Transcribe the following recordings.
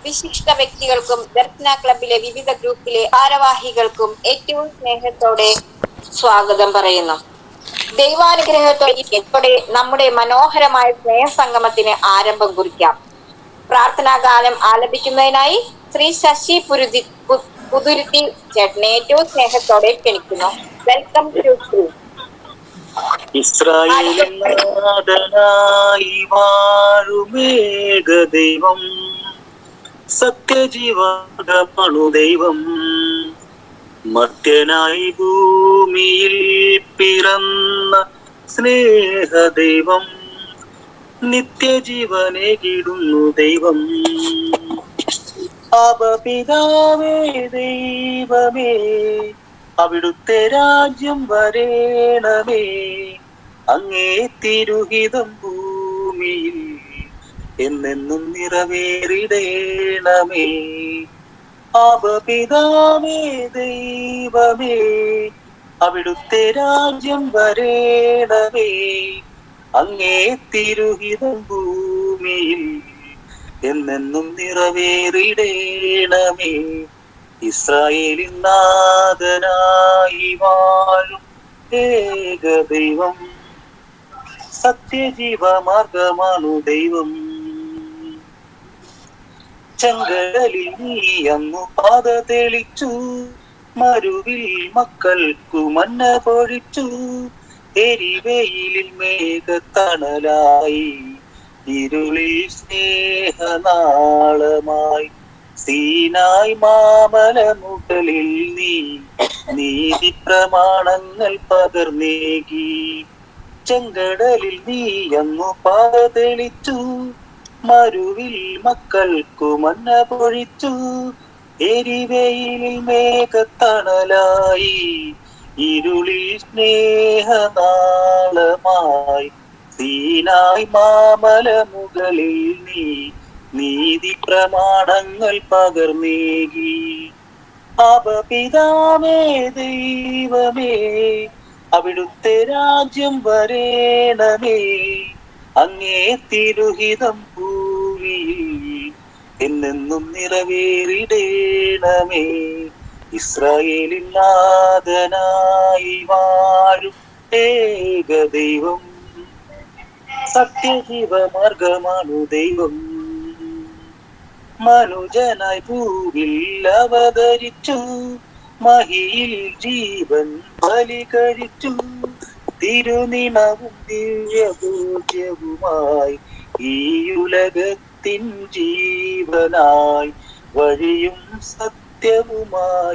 വിശിഷ്ട വ്യക്തികൾക്കും ദർശന ക്ലബിലെ വിവിധ ഗ്രൂപ്പിലെ ഭാരവാഹികൾക്കും ഏറ്റവും സ്നേഹത്തോടെ സ്വാഗതം പറയുന്നു. ദൈവാനുഗ്രഹത്തോടെ നമ്മുടെ മനോഹരമായ സ്നേഹസംഗമത്തിന് ആരംഭം കുറിക്കാം. പ്രാർത്ഥനാഗാനം ആലപിക്കുന്നതിനായി ശ്രീ ശശി പുതുരുത്തി ചേട്ടനെ ഏറ്റവും സ്നേഹത്തോടെ ക്ഷണിക്കുന്നു. Welcome to screen. ഇസ്രായേലിൻ നാഥനായി വാഴുമേക ദൈവം, സത്യജീവമണു ദൈവം, മർത്യനായി ഭൂമിയിൽ പിറന്ന സ്നേഹദൈവം, നിത്യജീവനേകിടുന്നു ദൈവം. അപപിതാവേ ദൈവമേ, അവിടുത്തെ രാജ്യം വരേണമേ, അങ്ങേ തിരുഹിതം ഭൂമിയിൽ എന്നെന്നും നിറവേറിടേണമേ. അപപിതാവേ ദൈവമേ, അവിടുത്തെ രാജ്യം വരേണമേ, അങ്ങേ തിരുഹിതം ഭൂമിയിൽ എന്നെന്നും നിറവേറിടേണമേ. ഇസ്രായേലിൻ നാഥനായി വാഴും ഏക ദൈവം, സത്യജീവമാർഗമാണു ദൈവം. ചെങ്കടലിൽ നീ അങ്ങു പാത തെളിച്ചു, മരുവിൽ മക്കൾക്കു മന്ന പൊഴിച്ചു, എരിവെയിലിൽ മേഘത്തണലായി, ഇരുളിൽ സ്നേഹനാളമായി, സീനായ് മാമലമുകളിൽ നീ നീതി പ്രമാണങ്ങൾ പകർന്നേകി. ചെങ്കടലിൽ നീ അങ്ങു പാത തെളിച്ചു, മരുവിൽ മക്കൾക്കു മന്ന പൊഴിച്ചു, എരിവെയിലിൽ മേഘത്തണലായി, ഇരുളിൽ സ്നേഹനാളമായി, സീനായ് മാമലമുകളിൽ നീ നീതി പ്രമാണങ്ങൾ പകർന്നേകി. അപപിതാവേ ദൈവമേ, അവിടുത്തെ രാജ്യം വരേണമേ, അങ്ങേ തിരുഹിതം ഭൂമിയിൽ എന്നെന്നും നിറവേറിടേണമേ. ഇസ്രായേലിൻ നാഥനായി വാഴും ഏക ദൈവം, സത്യജീവമാർഗമാണു ദൈവം. മനുജനായി ഭൂവിൽ അവതരിച്ചു, മഹിയിൽ ജീവൻ ബലി കഴിച്ചു, തിരുനിണവും ദിവ്യപൂജ്യവുമായി, ഈ ഉലകത്തിൻ ജീവനായി, വഴിയും സത്യവുമായവനെ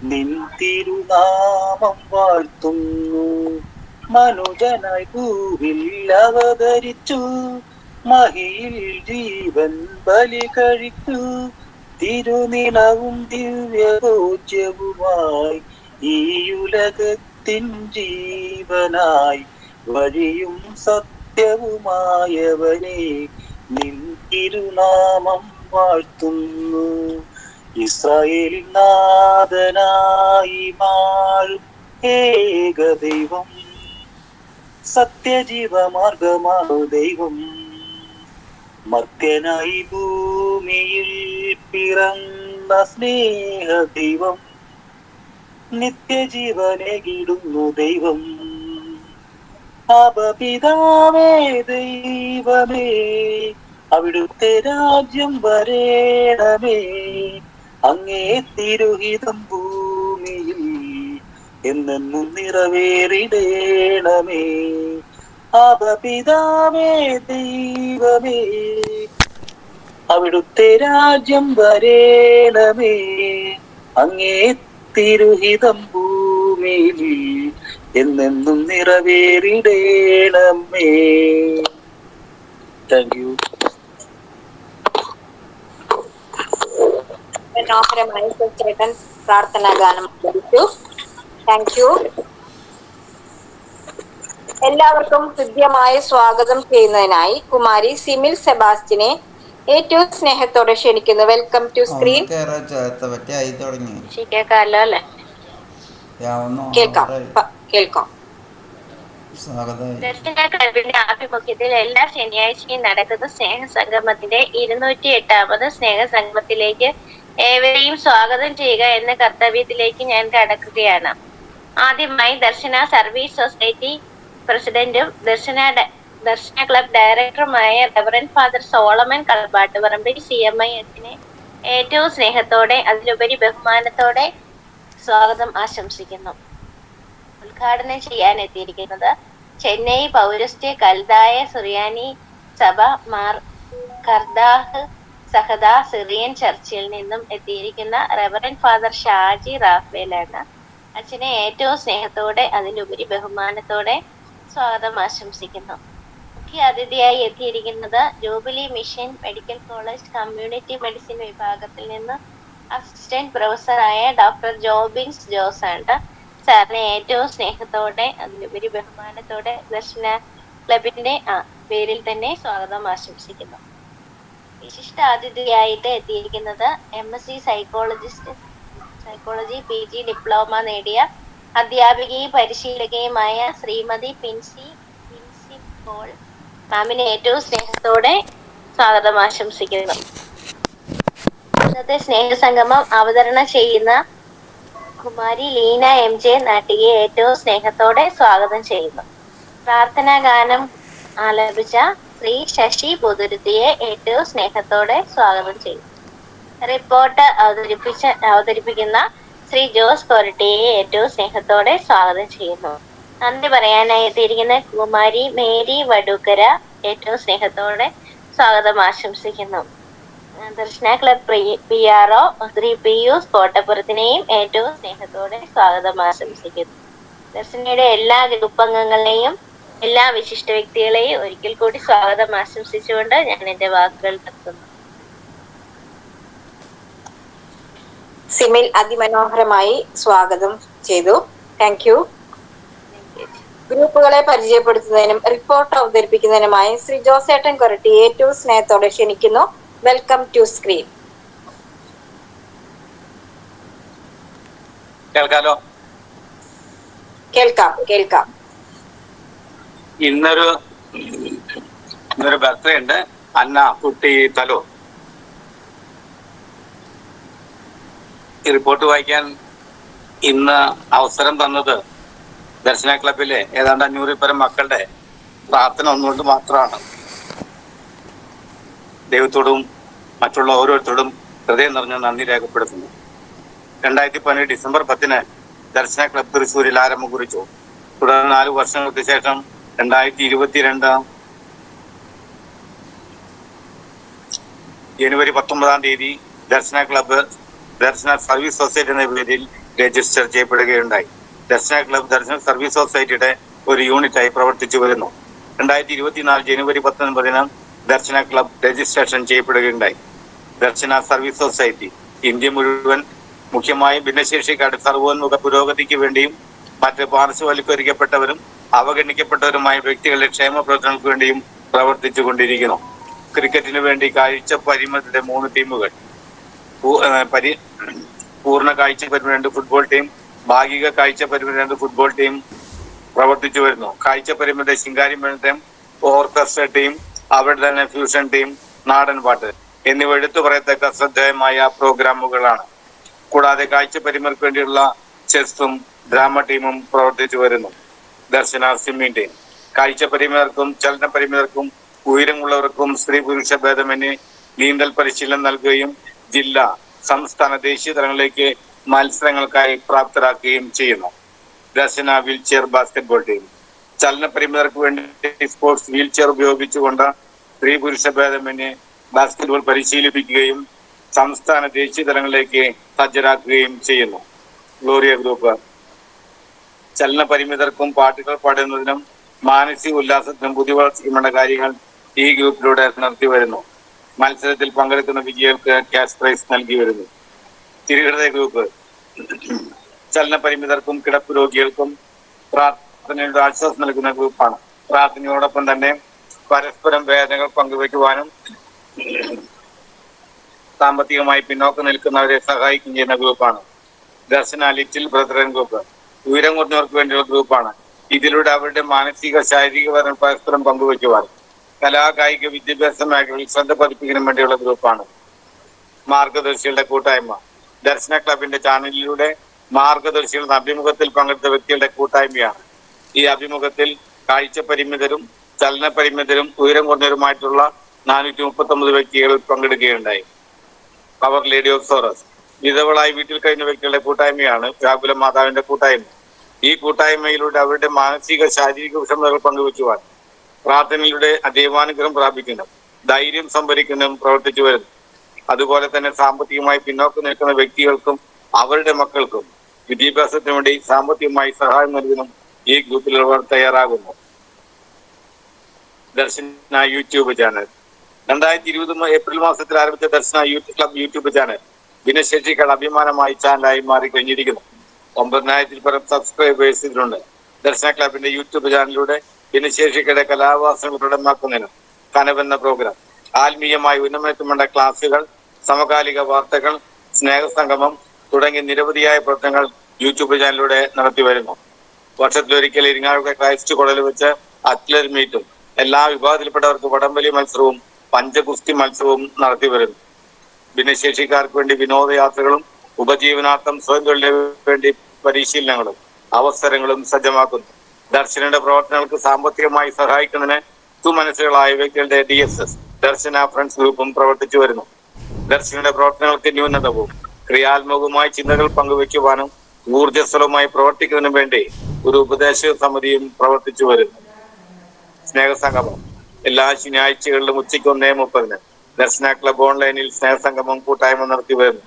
നിൻ തിരുനാമം വാഴ്ത്തുന്നു. മനുജനായി ഭൂവിൽ അവതരിച്ചു, മഹിയിൽ ജീവൻ ബലി കഴിച്ചു, തിരുനിണവും ദിവ്യപൂജ്യവുമായി, ഈ ഉലകത്തിൻ ജീവനായി, വഴിയും സത്യവുമായവനെ നിൻ തിരുനാമം വാഴ്ത്തുന്നു. ഇസ്രായേലിൻ നാഥനായി വാഴും ഏക ദൈവം, സത്യജീവമാർഗമാണു ദൈവം, മർത്യനായി ഭൂമിയിൽ പിറന്ന സ്നേഹദൈവം, നിത്യജീവനേകിടുന്നു ദൈവം. അപപിതാവേ ദൈവമേ, അവിടുത്തെ രാജ്യം വരേണമേ, അങ്ങേ തിരുഹിതം ഭൂമിയിൽ എന്നെന്നും നിറവേറിടേണമേ. അപപിതാവേ ദൈവമേ, അവിടുത്തെ രാജ്യം വരേണമേ, അങ്ങേ തിരുഹിതം ഭൂമിയിൽ എന്നെന്നും നിറവേറിടേണമേ. Thank you. മനോഹരമായ ചേട്ടൻ പ്രാർത്ഥനാ ഗാനം ആലപിച്ചു. Thank you. എല്ലാവർക്കും ഹൃദ്യമായ സ്വാഗതം ചെയ്യുന്നതിനായി കുമാരി സിമിൽ സെബാസ്റ്റിനെ ഏറ്റവും സ്നേഹത്തോടെ ക്ഷണിക്കുന്നു. Welcome to screen. കേൾക്കാം. ദർശന ക്ലബിന്റെ ആഭിമുഖ്യത്തിൽ എല്ലാ ശനിയാഴ്ചയും നടക്കുന്ന സ്നേഹസംഗമത്തിന്റെ 208ാമത് സ്നേഹസംഗമത്തിലേക്ക് ഏവരെയും സ്വാഗതം ചെയ്യുക എന്ന കർത്തവ്യത്തിലേക്ക് ഞാൻ കടക്കുകയാണ്. ആദ്യമായി ദർശന സർവീസ് സൊസൈറ്റി പ്രസിഡന്റും ദർശന ക്ലബ് ഡയറക്ടറുമായ റവറന്റ് ഫാദർ സോളമൻ കളപ്പാട്ടുപറമ്പിൽ CMI അച്ഛനെ ഏറ്റവും സ്നേഹത്തോടെ അതിലുപരി ബഹുമാനത്തോടെ സ്വാഗതം ആശംസിക്കുന്നു. ഉദ്ഘാടനം ചെയ്യാൻ എത്തിയിരിക്കുന്നത് ചെന്നൈ പൗരസ്ത്യ കൽതായ സുറിയാനി സഭ മാർ കർദാഹ് സഹദ സിറിയൻ ചർച്ചിൽ നിന്നും എത്തിയിരിക്കുന്ന റവറന്റ് ഫാദർ ഷാജി റാഫേലാണ്. അച്ഛനെ ഏറ്റവും സ്നേഹത്തോടെ അതിലുപരി ബഹുമാനത്തോടെ സ്വാഗതം ആശംസിക്കുന്നു. മുഖ്യ അതിഥിയായി എത്തിയിരിക്കുന്നത് jubilee Mission Medical College community medicine വിഭാഗത്തിൽ നിന്ന് അസിസ്റ്റന്റ് പ്രൊഫസറായ ഡോക്ടർ ജോബിൻസ് ജോസ് ആണ്. സാറിനെ ഏറ്റവും സ്നേഹത്തോടെ അതിലുപരി ബഹുമാനത്തോടെ ദർശന ക്ലബിന്റെ പേരിൽ തന്നെ സ്വാഗതം ആശംസിക്കുന്നു. വിശിഷ്ട അതിഥിയായിട്ട് എത്തിയിരിക്കുന്നത് MSc സൈക്കോളജി PG ഡിപ്ലോമ നേടിയ അധ്യാപികയും പരിശീലകയുമായ ശ്രീമതി പിൻസി പോൾ. മാമിനെ ഏറ്റവും സ്നേഹത്തോടെ സ്വാഗതം ആശംസിക്കുന്നു. ഇന്നത്തെ സ്നേഹസംഗമം അവതരണം ചെയ്യുന്ന കുമാരി ലീന MJ നാട്ടികയെ ഏറ്റവും സ്നേഹത്തോടെ സ്വാഗതം ചെയ്യുന്നു. പ്രാർത്ഥനാ ഗാനം ആലപിച്ച ശ്രീ ശശി പുതുരുത്തിയെ ഏറ്റവും സ്നേഹത്തോടെ സ്വാഗതം ചെയ്യുന്നു. റിപ്പോർട്ട് അവതരിപ്പിക്കുന്ന ശ്രീ ജോസ് കൊരട്ടിയെ ഏറ്റവും സ്നേഹത്തോടെ സ്വാഗതം ചെയ്യുന്നു. നന്ദി പറയാനായി എത്തിയിരിക്കുന്ന കുമാരി മേരി വടൂക്കര ഏറ്റവും സ്നേഹത്തോടെ സ്വാഗതം ആശംസിക്കുന്നു. ദർശന ക്ലബ് PRO ശ്രീ പിയൂസ് കോട്ടപ്പുറത്തിനെയും ഏറ്റവും സ്നേഹത്തോടെ സ്വാഗതം ആശംസിക്കുന്നു. ദർശനയുടെ എല്ലാ ഗ്രൂപ്പ് അംഗങ്ങളെയും എല്ലാ വിശിഷ്ട വ്യക്തികളെയും ഒരിക്കൽ കൂടി സ്വാഗതം ആശംസിച്ചുകൊണ്ട് ഞാൻ എന്റെ വാക്കുകൾ നിർത്തുന്നു. സിമിൽ അതിമനോഹരമായി സ്വാഗതം ചെയ്തു. Thank you. ഗ്രൂപ്പുകളെ പരിചയപ്പെടുത്തുന്നതിനും റിപ്പോർട്ട് അവതരിപ്പിക്കുന്നതിനുമായി ശ്രീ ജോസേട്ടൻ കൊരട്ടി ഏറ്റവും സ്നേഹത്തോടെ ക്ഷണിക്കുന്നു. Welcome to screen. കേൾക്കാലോ? കേൾക്കാം. ഇന്നൊരു ബർത്ത്ഡേ ഉണ്ട്. അന്ന കുട്ടി തലോ. ഈ റിപ്പോർട്ട് വായിക്കാൻ ഇന്ന് അവസരം തന്നത് ദർശന ക്ലബിലെ ഏതാണ്ട് 500 പരം മക്കളുടെ പ്രാർത്ഥന ഒന്നുകൊണ്ട് മാത്രമാണ്. ദൈവത്തോടും മറ്റുള്ള ഓരോരുത്തരോടും ഹൃദയം നിറഞ്ഞ നന്ദി രേഖപ്പെടുത്തുന്നു. 2018 ഡിസംബർ 10 ദർശന ക്ലബ് തൃശ്ശൂരിൽ ആരംഭം കുറിച്ചു. തുടർന്ന് 4 വർഷങ്ങൾക്ക് ശേഷം 2022 ജനുവരി 19 ദർശന ക്ലബ്ബ് ദർശന സർവീസ് സൊസൈറ്റി എന്ന പേരിൽ രജിസ്റ്റർ ചെയ്യപ്പെടുകയുണ്ടായി. ദർശന ക്ലബ് ദർശന സർവീസ് സൊസൈറ്റിയുടെ ഒരു യൂണിറ്റായി പ്രവർത്തിച്ചു വരുന്നു. 2024 ജനുവരി 19 ദർശന ക്ലബ് രജിസ്ട്രേഷൻ ചെയ്യപ്പെടുകയുണ്ടായി. ദർശന സർവീസ് സൊസൈറ്റി ഇന്ത്യ മുഴുവൻ മുഖ്യമായും ഭിന്നശേഷിക്കാരുടെ സർവോന്മുഖ പുരോഗതിക്ക് വേണ്ടിയും മറ്റ് പാർശ്വവൽക്കരിക്കപ്പെട്ടവരും അവഗണിക്കപ്പെട്ടവരുമായ വ്യക്തികളുടെ ക്ഷേമ പ്രവർത്തനങ്ങൾക്ക് വേണ്ടിയും പ്രവർത്തിച്ചു കൊണ്ടിരിക്കുന്നു. ക്രിക്കറ്റിനു വേണ്ടി കാഴ്ച പരിമിതിയുടെ 3 ടീമുകൾ, പൂർണ്ണ കാഴ്ച പരിമിതി 2 ഫുട്ബോൾ ടീം, ഭാഗിക കാഴ്ച പരിമിതി 2 ഫുട്ബോൾ ടീം പ്രവർത്തിച്ചു വരുന്നു. കാഴ്ച പരിമിതി ശിങ്കാരി ടീം, ഓർക്കസ്ട്ര ടീം, അവിടെ തന്നെ ഫ്യൂഷൻ ടീം, നാടൻ പാട്ട് എന്നിവ എടുത്തു പറയത്തക്ക ശ്രദ്ധേയമായ പ്രോഗ്രാമുകളാണ്. കൂടാതെ കാഴ്ച പരിമിതിക്ക് വേണ്ടിയുള്ള ചെസ്സും ഡ്രാമ ടീമും പ്രവർത്തിച്ചു വരുന്നു. ദർശന സ്വിമ്മിംഗ് ടീം കാഴ്ച പരിമിതർക്കും ചലന പരിമിതർക്കും ഉയരമുള്ളവർക്കും സ്ത്രീ പുരുഷ ഭേദമന്യേ നീന്തൽ പരിശീലനം നൽകുകയും ജില്ലാ, സംസ്ഥാന, ദേശീയ തലങ്ങളിലേക്ക് മത്സരങ്ങൾക്കായി പ്രാപ്തരാക്കുകയും ചെയ്യുന്നു. ദർശന വീൽ ചെയർ ബാസ്കറ്റ്ബോൾ ടീം ചലന പരിമിതർക്ക് വേണ്ടി സ്പോർട്സ് വീൽ ചെയർ ഉപയോഗിച്ചുകൊണ്ട് സ്ത്രീ പുരുഷ ഭേദമന്യേ ബാസ്കറ്റ്ബോൾ പരിശീലിപ്പിക്കുകയും സംസ്ഥാന, ദേശീയ തലങ്ങളിലേക്ക് സജ്ജരാക്കുകയും ചെയ്യുന്നു. ഗ്ലോറിയ ഗ്രൂപ്പ് ചലന പരിമിതർക്കും പാട്ടുകൾ പാടുന്നതിനും മാനസിക ഉല്ലാസത്തിനും ബുദ്ധിവളർച്ചയ്ക്കുമുള്ള കാര്യങ്ങൾ ഈ ഗ്രൂപ്പിലൂടെ നടത്തി വരുന്നു. മത്സരത്തിൽ പങ്കെടുക്കുന്ന വിജയികൾക്ക് ക്യാഷ് പ്രൈസ് നൽകി വരുന്നു. തിരുഹൃദയ ഗ്രൂപ്പ് ചലന പരിമിതർക്കും കിടപ്പ് രോഗികൾക്കും പ്രാർത്ഥനയുടെ ആശ്വാസം നൽകുന്ന ഗ്രൂപ്പാണ്. പ്രാർത്ഥനയോടൊപ്പം തന്നെ പരസ്പരം വേദനകൾ പങ്കുവയ്ക്കുവാനും സാമ്പത്തികമായി പിന്നോക്കം നിൽക്കുന്നവരെ സഹായിക്കുകയും ചെയ്യുന്ന ഗ്രൂപ്പാണ്. ദർശന ലിറ്റിൽ ബ്രദറൻ ഗ്രൂപ്പ് ഉയരം കുറഞ്ഞവർക്ക് വേണ്ടിയുള്ള ഗ്രൂപ്പാണ്. ഇതിലൂടെ അവരുടെ മാനസിക ശാരീരിക പരസ്പരം പങ്കുവയ്ക്കുവാനും കലാ കായിക വിദ്യാഭ്യാസ മേഖലയിൽ ശ്രദ്ധ പതിപ്പിക്കുന്നതിനും വേണ്ടിയുള്ള ഗ്രൂപ്പാണ് മാർഗദർശികളുടെ കൂട്ടായ്മ. ദർശന ക്ലബിന്റെ ചാനലിലൂടെ മാർഗദർശികളുടെ അഭിമുഖത്തിൽ പങ്കെടുത്ത വ്യക്തികളുടെ കൂട്ടായ്മയാണ്. ഈ അഭിമുഖത്തിൽ കാഴ്ച പരിമിതരും ചലന പരിമിതരും ഉയരം കുറഞ്ഞവരുമായിട്ടുള്ള 439 വ്യക്തികൾ പങ്കെടുക്കുകയുണ്ടായി. അവർ ലേഡി ഓഫ് സോറസ് വിധവളായി വീട്ടിൽ കഴിഞ്ഞ വ്യക്തികളുടെ കൂട്ടായ്മയാണ് വ്യാകുല മാതാവിന്റെ കൂട്ടായ്മ. ഈ കൂട്ടായ്മയിലൂടെ അവരുടെ മാനസിക ശാരീരിക വിഷമതകൾ പങ്കുവെക്കുവാൻ പ്രാർത്ഥനയിലൂടെ ദൈവാനുഗ്രഹം പ്രാപിക്കുന്നതും ധൈര്യം സംഭരിക്കുന്നതും പ്രവർത്തിച്ചു വരുന്നു. അതുപോലെ തന്നെ സാമ്പത്തികമായി പിന്നോക്കം നിൽക്കുന്ന വ്യക്തികൾക്കും അവരുടെ മക്കൾക്കും വിദ്യാഭ്യാസത്തിന് വേണ്ടി സാമ്പത്തികമായി സഹായം നൽകുന്നതും ഈ ഗ്രൂപ്പിലുള്ളവർ തയ്യാറാകുന്നു. ദർശന യൂട്യൂബ് ചാനൽ 2020 ഏപ്രിൽ മാസത്തിൽ ആരംഭിച്ച ദർശന യൂത്ത് ക്ലബ് യൂട്യൂബ് ചാനൽ ഭിന്നശേഷിക്കാർ അഭിമാനമായി ചാനലായി മാറി കഴിഞ്ഞിരിക്കുന്നു. 9,000-ൽ പരം സബ്സ്ക്രൈബേഴ്സ് ഇതിലുണ്ട്. ദർശന ക്ലബിന്റെ യൂട്യൂബ് ചാനലിലൂടെ ഭിന്നശേഷിക്കാരുടെ കലാവാസനകൾ പ്രകടമാക്കുന്നതിന് കനവെന്ന പ്രോഗ്രാം, ആത്മീയമായി ഉന്നമനത്തിനുള്ള ക്ലാസുകൾ, സമകാലിക വാർത്തകൾ, സ്നേഹസംഗമം തുടങ്ങിയ നിരവധിയായ പ്രവർത്തനങ്ങൾ യൂട്യൂബ് ചാനലിലൂടെ നടത്തി വരുന്നു. വർഷത്തിലൊരിക്കൽ ഇരിങ്ങാലക്കുട ക്രൈസ്റ്റ് കോളേജിൽ വെച്ച് അത്ലറ്റ് മീറ്റും എല്ലാ വിഭാഗത്തിൽപ്പെട്ടവർക്ക് വടംവലി മത്സരവും പഞ്ചഗുസ്തി മത്സരവും നടത്തി വരുന്നു. ഭിന്നശേഷിക്കാർക്ക് വേണ്ടി വിനോദയാത്രകളും ഉപജീവനാർത്ഥം സ്വയം തൊഴിലിന് വേണ്ടി പരിശീലനങ്ങളും അവസരങ്ങളും സജ്ജമാക്കുന്നു. ദർശനയുടെ പ്രവർത്തനങ്ങൾക്ക് സാമ്പത്തികമായി സഹായിക്കുന്നതിന് സുമനസ്സുകളായ വ്യക്തികളുടെ DSS ദർശന ഫ്രണ്ട്സ് ഗ്രൂപ്പും പ്രവർത്തിച്ചു വരുന്നു. ദർശനയുടെ പ്രവർത്തനങ്ങൾക്ക് ന്യൂനതവും ക്രിയാത്മകവുമായ ചിന്തകൾ പങ്കുവയ്ക്കുവാനും ഊർജ്ജസ്വലമായി പ്രവർത്തിക്കുന്നതിനും വേണ്ടി ഒരു ഉപദേശ സമിതിയും പ്രവർത്തിച്ചു വരുന്നു. സ്നേഹസംഗമം എല്ലാ ശനിയാഴ്ചകളിലും ഉച്ചയ്ക്ക് 1:30 ദർശന ക്ലബ് ഓൺലൈനിൽ സ്നേഹസംഗമം കൂട്ടായ്മ നടത്തി വരുന്നു.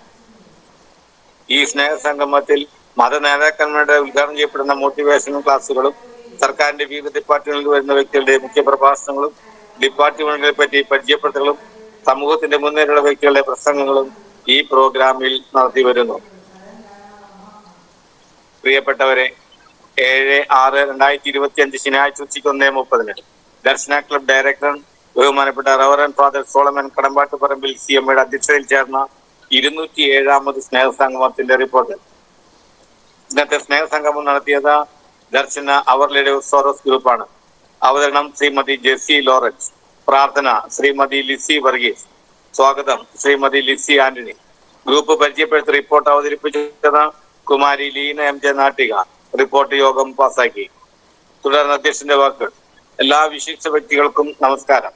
ഈ സ്നേഹസംഗമത്തിൽ മത നേതാക്കന്മാരുടെ ഉദ്ഘാടനം ചെയ്യപ്പെടുന്ന മോട്ടിവേഷൻ ക്ലാസുകളും സർക്കാരിന്റെ വിവിധ ഡിപ്പാർട്ട്മെന്റിൽ വരുന്ന വ്യക്തികളുടെ മുഖ്യ പ്രഭാഷണങ്ങളും ഡിപ്പാർട്ട്മെന്റുകളെ പറ്റി പരിചയപ്പെടുത്തലും സമൂഹത്തിന്റെ മുന്നേറുള്ള വ്യക്തികളുടെ പ്രസംഗങ്ങളും ഈ പ്രോഗ്രാമിൽ നടത്തി വരുന്നു. പ്രിയപ്പെട്ടവരെ, 7/6/2025 ശനിയാഴ്ച ഉച്ചയ്ക്ക് 1:30 ദർശന ക്ലബ് ഡയറക്ടർ ബഹുമാനപ്പെട്ട റവറൻ ഫാദർ സോളമൻ കടമ്പാട്ടുപറമ്പിൽ CMയുടെ അധ്യക്ഷതയിൽ ചേർന്ന 207ാമത് സ്നേഹസംഗമത്തിന്റെ റിപ്പോർട്ട്. ഇന്നത്തെ സ്നേഹസംഗമം നടത്തിയത് ദർശന അവർ ലേഡി ഓഫ് സോറസ് ഗ്രൂപ്പാണ്. അവതരണം ശ്രീമതി ജെസ്സി ലോറൻസ്. പ്രാർത്ഥന ശ്രീമതി ലിസി വർഗീസ്. സ്വാഗതം ശ്രീമതി ലിസി ആന്റണി. ഗ്രൂപ്പ് പരിചയപ്പെടുത്തി റിപ്പോർട്ട് അവതരിപ്പിച്ചത് കുമാരി ലീന MJ നാട്ടിക. റിപ്പോർട്ട് യോഗം പാസാക്കി. തുടർന്ന് അധ്യക്ഷന്റെ വാക്കുകൾ. എല്ലാ വിശിഷ്ട വ്യക്തികൾക്കും നമസ്കാരം.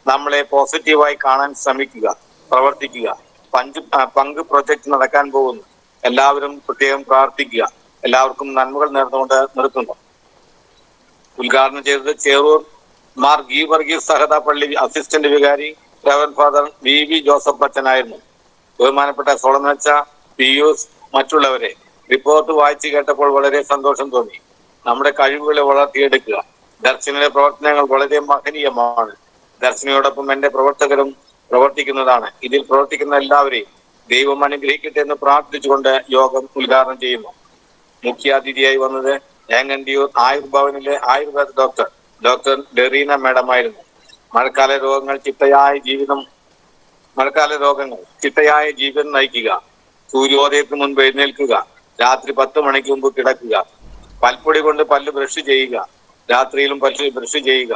നമ്മളെ പോസിറ്റീവായി കാണാൻ ശ്രമിക്കുക, പ്രവർത്തിക്കുക. പങ്ക് പ്രൊജക്ട് നടക്കാൻ പോകുന്നു. എല്ലാവരും പ്രത്യേകം പ്രാർത്ഥിക്കുക. എല്ലാവർക്കും നന്മകൾ നേർന്നുകൊണ്ട് നിർത്തുന്നു. ഉദ്ഘാടനം ചെയ്തത് ചേറൂർ മാർ ഗീവർഗീസ് സഹദ പള്ളി അസിസ്റ്റന്റ് വികാരി റവറൻ ഫാദർ VV ജോസഫ് അച്ഛനായിരുന്നു. ബഹുമാനപ്പെട്ട സോളമനച്ച, പിയൂസ്, മറ്റുള്ളവരെ റിപ്പോർട്ട് വായിച്ചു കേട്ടപ്പോൾ വളരെ സന്തോഷം തോന്നി. നമ്മുടെ കഴിവുകളെ വളർത്തിയെടുക്കുക. ദർശനയുടെ പ്രവർത്തനങ്ങൾ വളരെ മഹനീയമാണ്. ദർശനയോടൊപ്പം എന്റെ പ്രവർത്തകരും പ്രവർത്തിക്കുന്നതാണ്. ഇതിൽ പ്രവർത്തിക്കുന്ന എല്ലാവരെയും ദൈവം അനുഗ്രഹിക്കട്ടെ എന്ന് പ്രാർത്ഥിച്ചുകൊണ്ട് യോഗം ഉദ്ഘാടനം ചെയ്യുന്നു. മുഖ്യാതിഥിയായി വന്നത് ഏങ്ങണ്ടിയൂർ ആയുർഭവനിലെ ആയുർവേദ ഡോക്ടർ ഡെറീന മാഡമായിരുന്നു. മഴക്കാല രോഗങ്ങൾ ചിട്ടയായ ജീവിതം നയിക്കുക. സൂര്യോദയത്തിന് മുൻപ് എഴുന്നേൽക്കുക. രാത്രി 10 മണിക്ക് മുമ്പ് കിടക്കുക. പൽപ്പൊടി കൊണ്ട് പല്ല് ബ്രഷ് ചെയ്യുക. രാത്രിയിലും പല്ല് ബ്രഷ് ചെയ്യുക.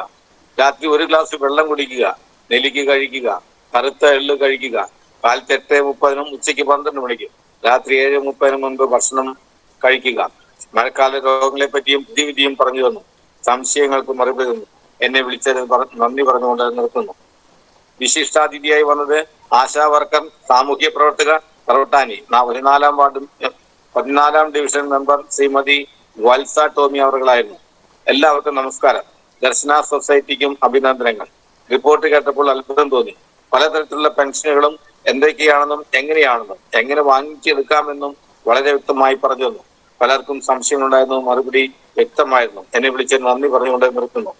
രാത്രി 1 ഗ്ലാസ് വെള്ളം കുടിക്കുക. നെല്ലിക്ക കഴിക്കുക. കറുത്ത എള്ള് കഴിക്കുക. കാലത്ത് 8:30 ഉച്ചയ്ക്ക് 12 മണിക്ക് രാത്രി 7:30 മുൻപ് ഭക്ഷണം കഴിക്കുക. മഴക്കാല രോഗങ്ങളെ പറ്റിയും ബുദ്ധിവിധിയും പറഞ്ഞു തന്നു. സംശയങ്ങൾക്ക് മറുപടി തന്നു. എന്നെ വിളിച്ചതിന് നന്ദി പറഞ്ഞുകൊണ്ട് നിർത്തുന്നു. വിശിഷ്ടാതിഥിയായി വന്നത് ആശാ വർക്കർ, സാമൂഹ്യ പ്രവർത്തക പറവട്ടാനി 14ാം ഡിവിഷൻ മെമ്പർ ശ്രീമതി വത്സ ടോമി അവർകളായിരുന്നു. എല്ലാവർക്കും നമസ്കാരം. ദർശന സൊസൈറ്റിക്കും അഭിനന്ദനങ്ങൾ. റിപ്പോർട്ട് കേട്ടപ്പോൾ അത്ഭുതം തോന്നി. പലതരത്തിലുള്ള പെൻഷനുകളും എന്തൊക്കെയാണെന്നും എങ്ങനെയാണെന്നും എങ്ങനെ വാങ്ങിച്ചെടുക്കാമെന്നും വളരെ വ്യക്തമായി പറഞ്ഞു തന്നു. പലർക്കും സംശയങ്ങളുണ്ടായിരുന്നു. മറുപടി വ്യക്തമായിരുന്നു. എന്നെ വിളിച്ച് നന്ദി പറഞ്ഞുകൊണ്ട് നിർത്തുന്നു.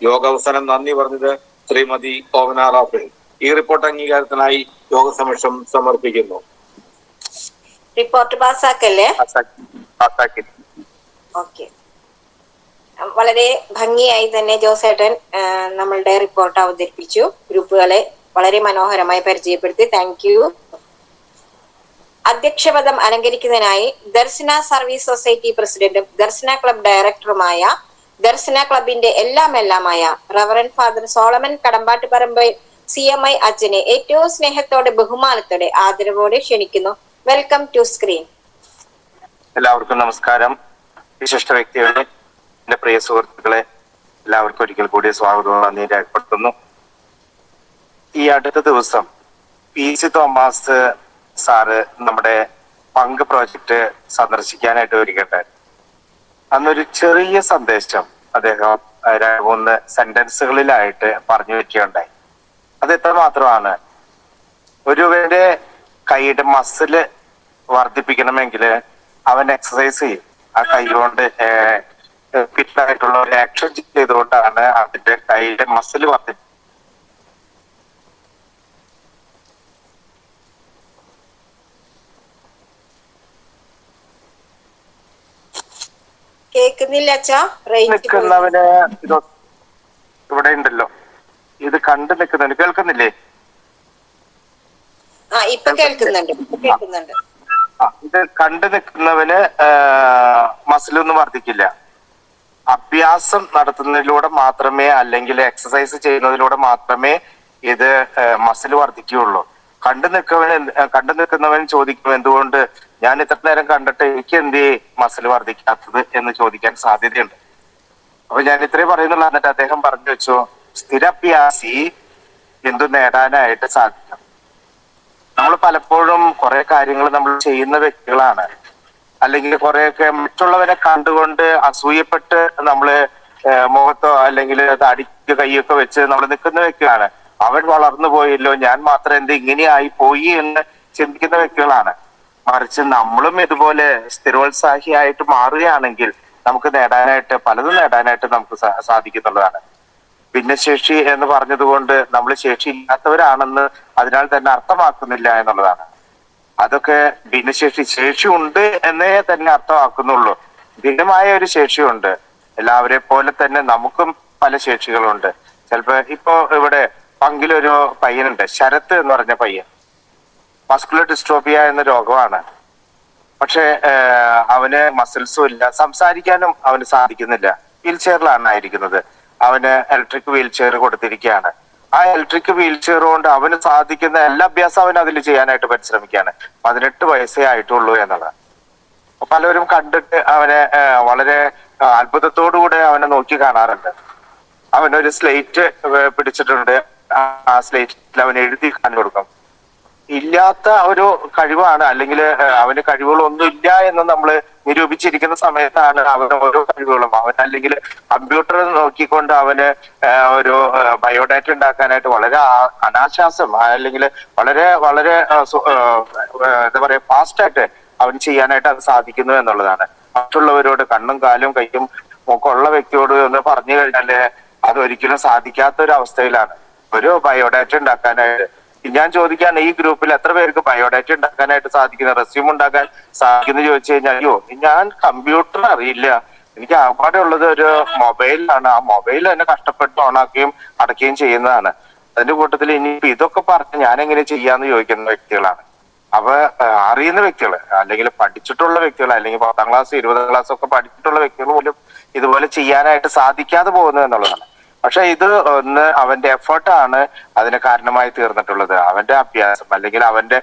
യോഗാവസാനം നന്ദി പറഞ്ഞത് ശ്രീമതി ഓവന റാഫേൽ. ഈ റിപ്പോർട്ട് അംഗീകാരത്തിനായി യോഗസമക്ഷം സമർപ്പിക്കുന്നു. റിപ്പോർട്ട് പാസ്സാക്കല്ലേ? ഓക്കെ. വളരെ ഭംഗിയായി തന്നെ ജോസേട്ടൻ നമ്മളുടെ റിപ്പോർട്ട് അവതരിപ്പിച്ചു. ഗ്രൂപ്പുകളെ വളരെ മനോഹരമായി പരിചയപ്പെടുത്തി. Thank you. അധ്യക്ഷപദം അലങ്കരിക്കുന്നതിനായി ദർശന സർവീസ് സൊസൈറ്റി പ്രസിഡന്റും ദർശന ക്ലബ് ഡയറക്ടറുമായ ദർശന ക്ലബിന്റെ എല്ലാമായ reverend father Solomon Kadambattuparambu CMI അച്ഛനെ ഏറ്റവും സ്നേഹത്തോടെ ബഹുമാനത്തോടെ ആദരവോടെ ക്ഷണിക്കുന്നു. Welcome to screen. എല്ലാവർക്കും നമസ്കാരം. വിശിഷ്ട വ്യക്തികളെ, എന്റെ പ്രിയ സുഹൃത്തുക്കളെ, എല്ലാവർക്കും ഒരിക്കൽ കൂടി സ്വാഗതവും നന്ദി രേഖപ്പെടുത്തുന്നു. ഈ അടുത്ത ദിവസം PC തോമസ് സാറ് നമ്മുടെ പങ്ക് പ്രോജക്റ്റ് സന്ദർശിക്കാനായിട്ട് വരികയുണ്ടായി. അന്നൊരു ചെറിയ സന്ദേശം അദ്ദേഹം 2-3 സെന്റൻസുകളിലായിട്ട് പറഞ്ഞു വെക്കുകയുണ്ടായി. അത് എത്രമാത്രമാണ്, ഒരുവന്റെ കൈയുടെ മസില് വർദ്ധിപ്പിക്കണമെങ്കിൽ അവൻ എക്സസൈസ് ചെയ്യും. ആ കൈ കൊണ്ട് ഫിറ്റായിട്ടുള്ള ഒരു ആക്ഷൻ ചെയ്തുകൊണ്ടാണ് അതിന്റെ കൈയുടെ മസിൽ വർദ്ധിപ്പിക്കുന്നത്. കേൾക്കുന്നില്ല അച്ഛാ, നിൽക്കുന്നവന് ഇവിടെ ഉണ്ടല്ലോ, ഇത് കണ്ടു നിൽക്കുന്നവന് കേൾക്കുന്നില്ലേ? ഇപ്പൊ കേൾക്കുന്നുണ്ട്. ഇത് കണ്ടു നിൽക്കുന്നവന് മസിലൊന്നും വർദ്ധിക്കില്ല. അഭ്യാസം നടത്തുന്നതിലൂടെ മാത്രമേ, അല്ലെങ്കിൽ എക്സസൈസ് ചെയ്യുന്നതിലൂടെ മാത്രമേ ഇത് മസിൽ വർദ്ധിക്കുകയുള്ളൂ. കണ്ടു നിൽക്കുന്നവൻ ചോദിക്കും, എന്തുകൊണ്ട് ഞാൻ ഇത്ര നേരം കണ്ടിട്ട് എനിക്ക് എന്തേ മസിൽ വർദ്ധിക്കാത്തത് എന്ന് ചോദിക്കാൻ സാധ്യതയുണ്ട്. അപ്പൊ ഞാൻ ഇത്രയും പറയുന്നുള്ളൂ. എന്നിട്ട് അദ്ദേഹം പറഞ്ഞു വെച്ചു, സ്ഥിരാഭ്യാസി എന്തു നേടാനായിട്ട് സാധിക്കും. നമ്മൾ പലപ്പോഴും കുറെ കാര്യങ്ങൾ നമ്മൾ ചെയ്യുന്ന വ്യക്തികളാണ്, അല്ലെങ്കിൽ കുറെയൊക്കെ മറ്റുള്ളവരെ കണ്ടുകൊണ്ട് അസൂയപ്പെട്ട് നമ്മള് മുഖത്തോ അല്ലെങ്കിൽ അടിക്ക് കൈയൊക്കെ വെച്ച് നമ്മൾ നിൽക്കുന്ന വ്യക്തികളാണ്. അവൻ വളർന്നു പോയല്ലോ, ഞാൻ മാത്രം എന്ത് ഇങ്ങനെയായി പോയി എന്ന് ചിന്തിക്കുന്ന വ്യക്തികളാണ്. മറിച്ച് നമ്മളും ഇതുപോലെ സ്ഥിരോത്സാഹിയായിട്ട് മാറുകയാണെങ്കിൽ നമുക്ക് പലതും നേടാനായിട്ട് നമുക്ക് സാധിക്കുന്നുള്ളതാണ്. ഭിന്നശേഷി എന്ന് പറഞ്ഞതുകൊണ്ട് നമ്മൾ ശേഷി ഇല്ലാത്തവരാണെന്ന് അതിനാൽ തന്നെ അർത്ഥമാക്കുന്നില്ല എന്നുള്ളതാണ്. അതൊക്കെ ശേഷി ഉണ്ട് എന്നേ തന്നെ അർത്ഥമാക്കുന്നുള്ളൂ. ഭിന്നമായ ഒരു ശേഷിയുണ്ട്. എല്ലാവരെ പോലെ തന്നെ നമുക്കും പല ശേഷികളുണ്ട്. ചിലപ്പോ ഇപ്പോ ഇവിടെ പങ്കിലൊരു പയ്യനുണ്ട്, ശരത്ത് എന്ന് പറഞ്ഞ പയ്യൻ. മസ്കുലർ ഡിസ്ട്രോഫിയ എന്ന രോഗമാണ്. പക്ഷെ അവന് മസിൽസും ഇല്ല, സംസാരിക്കാനും അവന് സാധിക്കുന്നില്ല. വീൽ ചെയറിലാണ് ആയിരിക്കുന്നത്. അവന് ഇലക്ട്രിക് വീൽ ചെയർ കൊടുത്തിരിക്കുകയാണ്. ആ ഇലക്ട്രിക് വീൽ ചെയർ കൊണ്ട് അവന് സാധിക്കുന്ന എല്ലാ അഭ്യാസം അവൻ അതിൽ ചെയ്യാനായിട്ട് പരിശ്രമിക്കുകയാണ്. 18 വയസ്സേ ആയിട്ടുള്ളൂ എന്നുള്ളത്. പലരും കണ്ടിട്ട് അവനെ വളരെ അത്ഭുതത്തോടുകൂടെ അവനെ നോക്കി കാണാറുണ്ട്. അവനൊരു സ്ലേറ്റ് പിടിച്ചിട്ടുണ്ട്. ആ സ്ലേറ്റിൽ അവൻ എഴുതി കാണിച്ചു കൊടുക്കും. ഇല്ലാത്ത ഒരു കഴിവാണ്, അല്ലെങ്കിൽ അവന് കഴിവുകളൊന്നും ഇല്ല എന്ന് നമ്മൾ നിരൂപിച്ചിരിക്കുന്ന സമയത്താണ് അവന് ഓരോ കഴിവുകളും. അവൻ അല്ലെങ്കിൽ കമ്പ്യൂട്ടർ നോക്കിക്കൊണ്ട് അവന് ഒരു ബയോഡാറ്റ ഉണ്ടാക്കാനായിട്ട് വളരെ അനാശാസം, അല്ലെങ്കിൽ വളരെ വളരെ എന്താ പറയാ ഫാസ്റ്റായിട്ട് അവൻ ചെയ്യാനായിട്ട് അത് സാധിക്കുന്നു എന്നുള്ളതാണ്. മറ്റുള്ളവരോട് കണ്ണും കാലും കൈയും ഒക്കെ ഉള്ള വ്യക്തിയോട് എന്ന് പറഞ്ഞു കഴിഞ്ഞാല് അതൊരിക്കലും സാധിക്കാത്ത ഒരു അവസ്ഥയിലാണ്. ഒരു ബയോഡാറ്റ ഉണ്ടാക്കാനായിട്ട് ഞാൻ ചോദിക്കാണ്, ഈ ഗ്രൂപ്പിൽ എത്ര പേർക്ക് ബയോഡാറ്റ ഉണ്ടാക്കാനായിട്ട് സാധിക്കുന്നു, റെസ്യൂം ഉണ്ടാക്കാൻ സാധിക്കുന്നു ചോദിച്ചു കഴിഞ്ഞാൽ, അയ്യോ ഞാൻ കമ്പ്യൂട്ടർ അറിയില്ല, എനിക്ക് ആകപ്പാടെ ഉള്ളത് ഒരു മൊബൈലാണ്, ആ മൊബൈൽ തന്നെ കഷ്ടപ്പെട്ട് ഓണാക്കുകയും അടയ്ക്കുകയും ചെയ്യുന്നതാണ്. അതിന്റെ കൂട്ടത്തിൽ ഇനിയിപ്പോ ഇതൊക്കെ പറഞ്ഞ് ഞാൻ എങ്ങനെ ചെയ്യാന്ന് ചോദിക്കുന്ന വ്യക്തികളാണ്. അവ അറിയുന്ന വ്യക്തികൾ, അല്ലെങ്കിൽ പഠിച്ചിട്ടുള്ള വ്യക്തികൾ, അല്ലെങ്കിൽ 10ാം ക്ലാസ് 20ാം ക്ലാസ് ഒക്കെ പഠിച്ചിട്ടുള്ള വ്യക്തികൾ പോലും ഇതുപോലെ ചെയ്യാനായിട്ട് സാധിക്കാതെ പോകുന്നു എന്നുള്ളതാണ്. പക്ഷെ ഇത് ഒന്ന് അവന്റെ എഫേർട്ടാണ് അതിന് കാരണമായി തീർന്നിട്ടുള്ളത്. അവന്റെ അഭ്യാസം അല്ലെങ്കിൽ അവന്റെ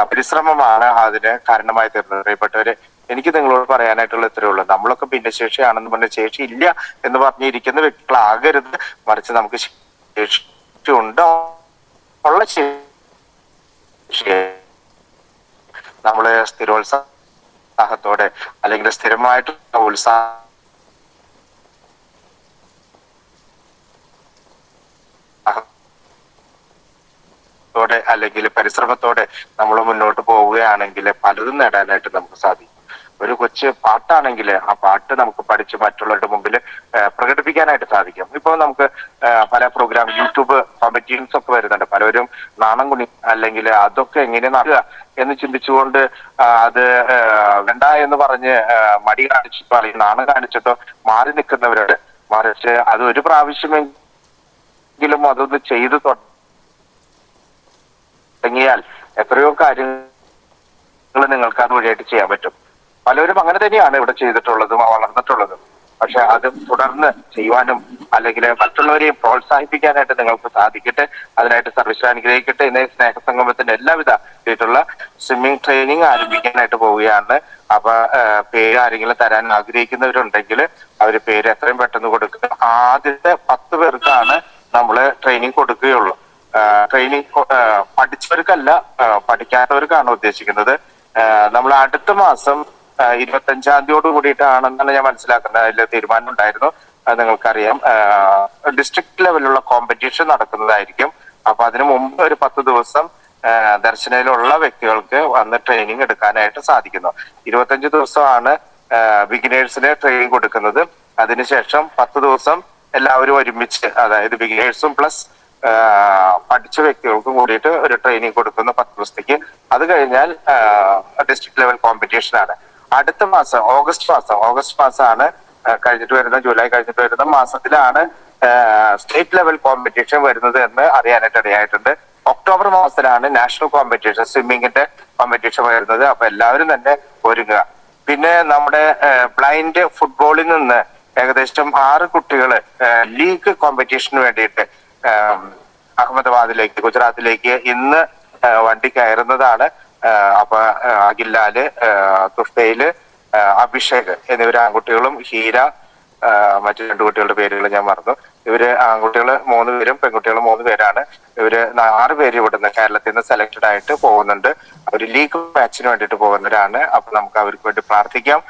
പരിശ്രമമാണ് അതിന് കാരണമായി തീർന്നത്. പ്രിയപ്പെട്ടവരെ, എനിക്ക് നിങ്ങളോട് പറയാനായിട്ടുള്ള ഇത്രയേ ഉള്ളൂ. നമ്മളൊക്കെ ഭിന്നശേഷിയാണെന്ന് പറഞ്ഞ ശേഷി ഇല്ല എന്ന് പറഞ്ഞിരിക്കുന്ന വ്യക്തികളാകരുത്. മറിച്ച് നമുക്ക് ശേഷി ഉണ്ടോ, ഉള്ള ശേഷി നമ്മള് സ്ഥിരോത്സാഹത്തോടെ അല്ലെങ്കിൽ സ്ഥിരമായിട്ടുള്ള ഉത്സാഹം അല്ലെങ്കിൽ പരിശ്രമത്തോടെ നമ്മൾ മുന്നോട്ട് പോവുകയാണെങ്കിൽ പലതും നേടാനായിട്ട് നമുക്ക് സാധിക്കും. ഒരു കൊച്ചു പാട്ടാണെങ്കിൽ ആ പാട്ട് നമുക്ക് പഠിച്ച് മറ്റുള്ളവരുടെ മുമ്പിൽ പ്രകടിപ്പിക്കാനായിട്ട് സാധിക്കും. ഇപ്പോൾ നമുക്ക് പല പ്രോഗ്രാം യൂട്യൂബ് കോമ്പറ്റീഷൻസ് ഒക്കെ വരുന്നുണ്ട്. പലരും നാണം കുണി അല്ലെങ്കിൽ അതൊക്കെ എങ്ങനെ നടക്കുക എന്ന് ചിന്തിച്ചുകൊണ്ട് അത് വേണ്ട എന്ന് പറഞ്ഞ് മടി കാണിച്ചിട്ടോ അല്ലെങ്കിൽ നാണം കാണിച്ചിട്ടോ മാറി നിൽക്കുന്നവരോട്, മറിച്ച് അത് ഒരു പ്രാവശ്യമെങ്കിലും അതൊന്ന് ചെയ്തു തുടങ്ങിയാൽ എത്രയോ കാര്യങ്ങൾ നിങ്ങൾക്ക് അത് വഴിയായിട്ട് ചെയ്യാൻ പറ്റും. പലരും അങ്ങനെ തന്നെയാണ് ഇവിടെ ചെയ്തിട്ടുള്ളതും വളർന്നിട്ടുള്ളതും. പക്ഷെ അത് തുടർന്ന് ചെയ്യുവാനും അല്ലെങ്കിൽ മറ്റുള്ളവരെയും പ്രോത്സാഹിപ്പിക്കാനായിട്ട് നിങ്ങൾക്ക് സാധിക്കട്ടെ. അതിനായിട്ട് സർവീസ് അനുഗ്രഹിക്കട്ടെ. ഇന്ന് സ്നേഹസംഗമത്തിന്റെ എല്ലാവിധ രീതിയിലുള്ള സ്വിമ്മിംഗ് ട്രെയിനിങ് ആരംഭിക്കാനായിട്ട് പോവുകയാണ്. അപ്പൊ പേര് ആരെങ്കിലും തരാൻ ആഗ്രഹിക്കുന്നവരുണ്ടെങ്കിൽ അവര് പേര് എത്രയും പെട്ടെന്ന് കൊടുക്കുക. ആദ്യത്തെ 10 പേർക്കാണ് നമ്മള് ട്രെയിനിങ് കൊടുക്കുകയുള്ളൂ. ട്രെയിനിങ് പഠിച്ചവർക്കല്ല, പഠിക്കാത്തവർക്കാണ് ഉദ്ദേശിക്കുന്നത്. നമ്മൾ അടുത്ത മാസം 25-ാം തീയതിയോട് കൂടിയിട്ടാണെന്നാണ് ഞാൻ മനസ്സിലാക്കുന്നത്. അതിൽ തീരുമാനം ഉണ്ടായിരുന്നു. നിങ്ങൾക്കറിയാം, ഡിസ്ട്രിക്ട് ലെവലിലുള്ള കോമ്പറ്റീഷൻ നടക്കുന്നതായിരിക്കും. അപ്പൊ അതിനു മുമ്പ് ഒരു 10 ദിവസം ദർശനയിലുള്ള വ്യക്തികൾക്ക് വന്ന് ട്രെയിനിങ് എടുക്കാനായിട്ട് സാധിക്കുന്നു. 25 ദിവസമാണ് ബിഗിനേഴ്സിന് ട്രെയിനിങ് കൊടുക്കുന്നത്. അതിനുശേഷം 10 ദിവസം എല്ലാവരും ഒരുമിച്ച്, അതായത് ബിഗിനേഴ്സും പ്ലസ് പഠിച്ച വ്യക്തികൾക്കും കൂടിയിട്ട് ഒരു ട്രെയിനിങ് കൊടുക്കുന്നു 10 ദിവസത്തേക്ക്. അത് കഴിഞ്ഞാൽ ഡിസ്ട്രിക്ട് ലെവൽ കോമ്പറ്റീഷൻ ആണ്. അടുത്ത മാസം ഓഗസ്റ്റ് മാസമാണ് കഴിഞ്ഞിട്ട് വരുന്ന, ജൂലൈ കഴിഞ്ഞിട്ട് വരുന്ന മാസത്തിലാണ് സ്റ്റേറ്റ് ലെവൽ കോമ്പറ്റീഷൻ വരുന്നത് എന്ന് അറിയാനായിട്ട് ഇടയായിട്ടുണ്ട്. ഒക്ടോബർ മാസത്തിലാണ് നാഷണൽ കോമ്പറ്റീഷൻ, സ്വിമ്മിങ്ങിന്റെ കോമ്പറ്റീഷൻ വരുന്നത്. അപ്പൊ എല്ലാവരും തന്നെ ഒരുങ്ങുക. പിന്നെ നമ്മുടെ ബ്ലൈൻഡ് ഫുട്ബോളിൽ നിന്ന് ഏകദേശം 6 കുട്ടികൾ ലീഗ് കോമ്പറ്റീഷന് വേണ്ടിയിട്ട് അഹമ്മദാബാദിലേക്ക്, ഗുജറാത്തിലേക്ക് ഇന്ന് വണ്ടി കയറുന്നതാണ്. അപ്പൊ അഖിലാല്, തുഫയില്, അഭിഷേക് എന്നിവർ ആൺകുട്ടികളും, ഹീര മറ്റു 2 കുട്ടികളുടെ പേരുകൾ ഞാൻ മറന്നു. ഇവര് ആൺകുട്ടികൾ 3 പേരും പെൺകുട്ടികൾ 3 പേരാണ്. ഇവര് 6 പേര് ഇവിടുന്ന് കേരളത്തിൽ നിന്ന് സെലക്ടഡ് ആയിട്ട് പോകുന്നുണ്ട്. അവർ ലീഗ് മാച്ചിന് വേണ്ടിയിട്ട് പോകുന്നവരാണ്. അപ്പൊ നമുക്ക് അവർക്ക് വേണ്ടി പ്രാർത്ഥിക്കാം.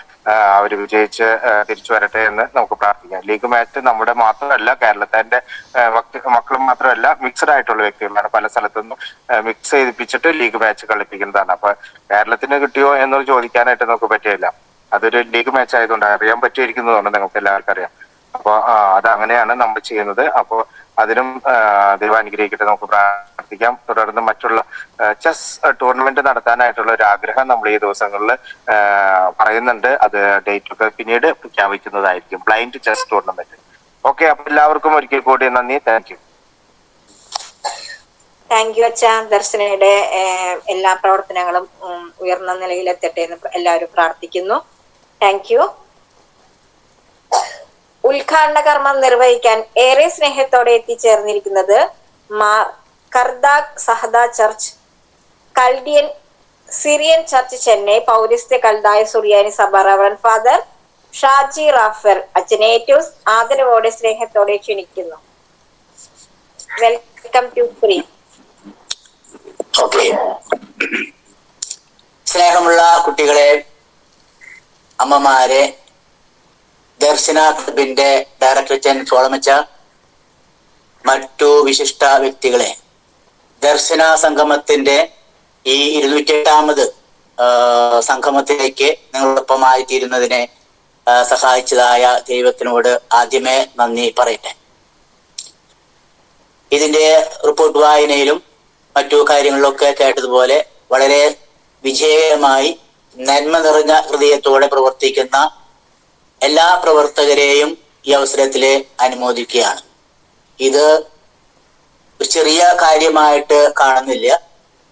അവർ വിജയിച്ച് തിരിച്ചു വരട്ടെ എന്ന് നമുക്ക് പ്രാർത്ഥിക്കാം. ലീഗ് മാച്ച് നമ്മുടെ മാത്രമല്ല, കേരളത്തിന്റെ മക്കളും മാത്രമല്ല, മിക്സഡ് ആയിട്ടുള്ള വ്യക്തികളാണ്. പല സ്ഥലത്തുനിന്നും മിക്സ് ചെയ്യിപ്പിച്ചിട്ട് ലീഗ് മാച്ച് കളിപ്പിക്കുന്നതാണ്. അപ്പൊ കേരളത്തിന് കിട്ടിയോ എന്ന് ചോദിക്കാനായിട്ട് നമുക്ക് പറ്റില്ല. അതൊരു ലീഗ് മാച്ച് ആയതുകൊണ്ട് അറിയാൻ പറ്റിയിരിക്കുന്നതുകൊണ്ട് നിങ്ങൾക്ക് എല്ലാവർക്കും അറിയാം. അപ്പൊ അത് അങ്ങനെയാണ് നമ്മൾ ചെയ്യുന്നത്. അപ്പോ അതിനും ദൈവം അനുഗ്രഹിക്കട്ടെ, നമുക്ക് പ്രാർത്ഥിക്കാം. തുടർന്ന് മറ്റുള്ള ചെസ് ടൂർണമെന്റ് നടത്താനായിട്ടുള്ള ഒരു ആഗ്രഹം നമ്മൾ ഈ ദിവസങ്ങളിൽ പറയുന്നുണ്ട്. അത് ഡേറ്റ് ഒക്കെ പിന്നീട് പ്രഖ്യാപിക്കുന്നതായിരിക്കും. Blind chess tournament. ഓക്കെ, അപ്പൊ എല്ലാവർക്കും ഒരിക്കൽ കൂടി നന്ദി. താങ്ക് യു അച്ഛ. ദർശനയുടെ എല്ലാ പ്രവർത്തനങ്ങളും ഉയർന്ന നിലയിലെത്തട്ടെ എന്ന് എല്ലാവരും പ്രാർത്ഥിക്കുന്നു. Thank you. ഉദ്ഘാടന കർമ്മം നിർവഹിക്കാൻ ഏറെ സ്നേഹത്തോടെ എത്തിച്ചേർന്നിരിക്കുന്നത് കർദാക് സഹദ ചർച്ച്, കൽഡിയൻ സിറിയൻ ചർച്ച് ചെന്നൈ, പൗരസ്ത്യ കൽദായ സുറിയാനി സഭ റവറൻഡ് ഫാദർ ഷാജി റാഫേൽ അച്ഛനെ ഏറ്റവും ആദരവോടെ സ്നേഹത്തോടെ ക്ഷണിക്കുന്നു. Welcome to free. ഓക്കെ, സ്നേഹമുള്ള കുട്ടികളെ, അമ്മമാരെ, ദർശന ക്ലബിന്റെ ഡയറക്ടർ അച്ഛൻ സോളമച്ച, മറ്റു വിശിഷ്ട വ്യക്തികളെ, ദർശന സംഗമത്തിന്റെ ഈ 208ാമത് സംഗമത്തിലേക്ക് നിങ്ങളോടൊപ്പമായി തീരുന്നതിനെ സഹായിച്ചതായ ദൈവത്തിനോട് ആദ്യമേ നന്ദി പറയട്ടെ. ഇതിന്റെ റിപ്പോർട്ട് വായനയിലും മറ്റു കാര്യങ്ങളിലൊക്കെ കേട്ടതുപോലെ വളരെ വിജയകരമായി നന്മ നിറഞ്ഞ ഹൃദയത്തോടെ പ്രവർത്തിക്കുന്ന എല്ലാ പ്രവർത്തകരെയും ഈ അവസരത്തില് അനുമോദിക്കുകയാണ്. ഇത് ഒരു ചെറിയ കാര്യമായിട്ട് കാണുന്നില്ല.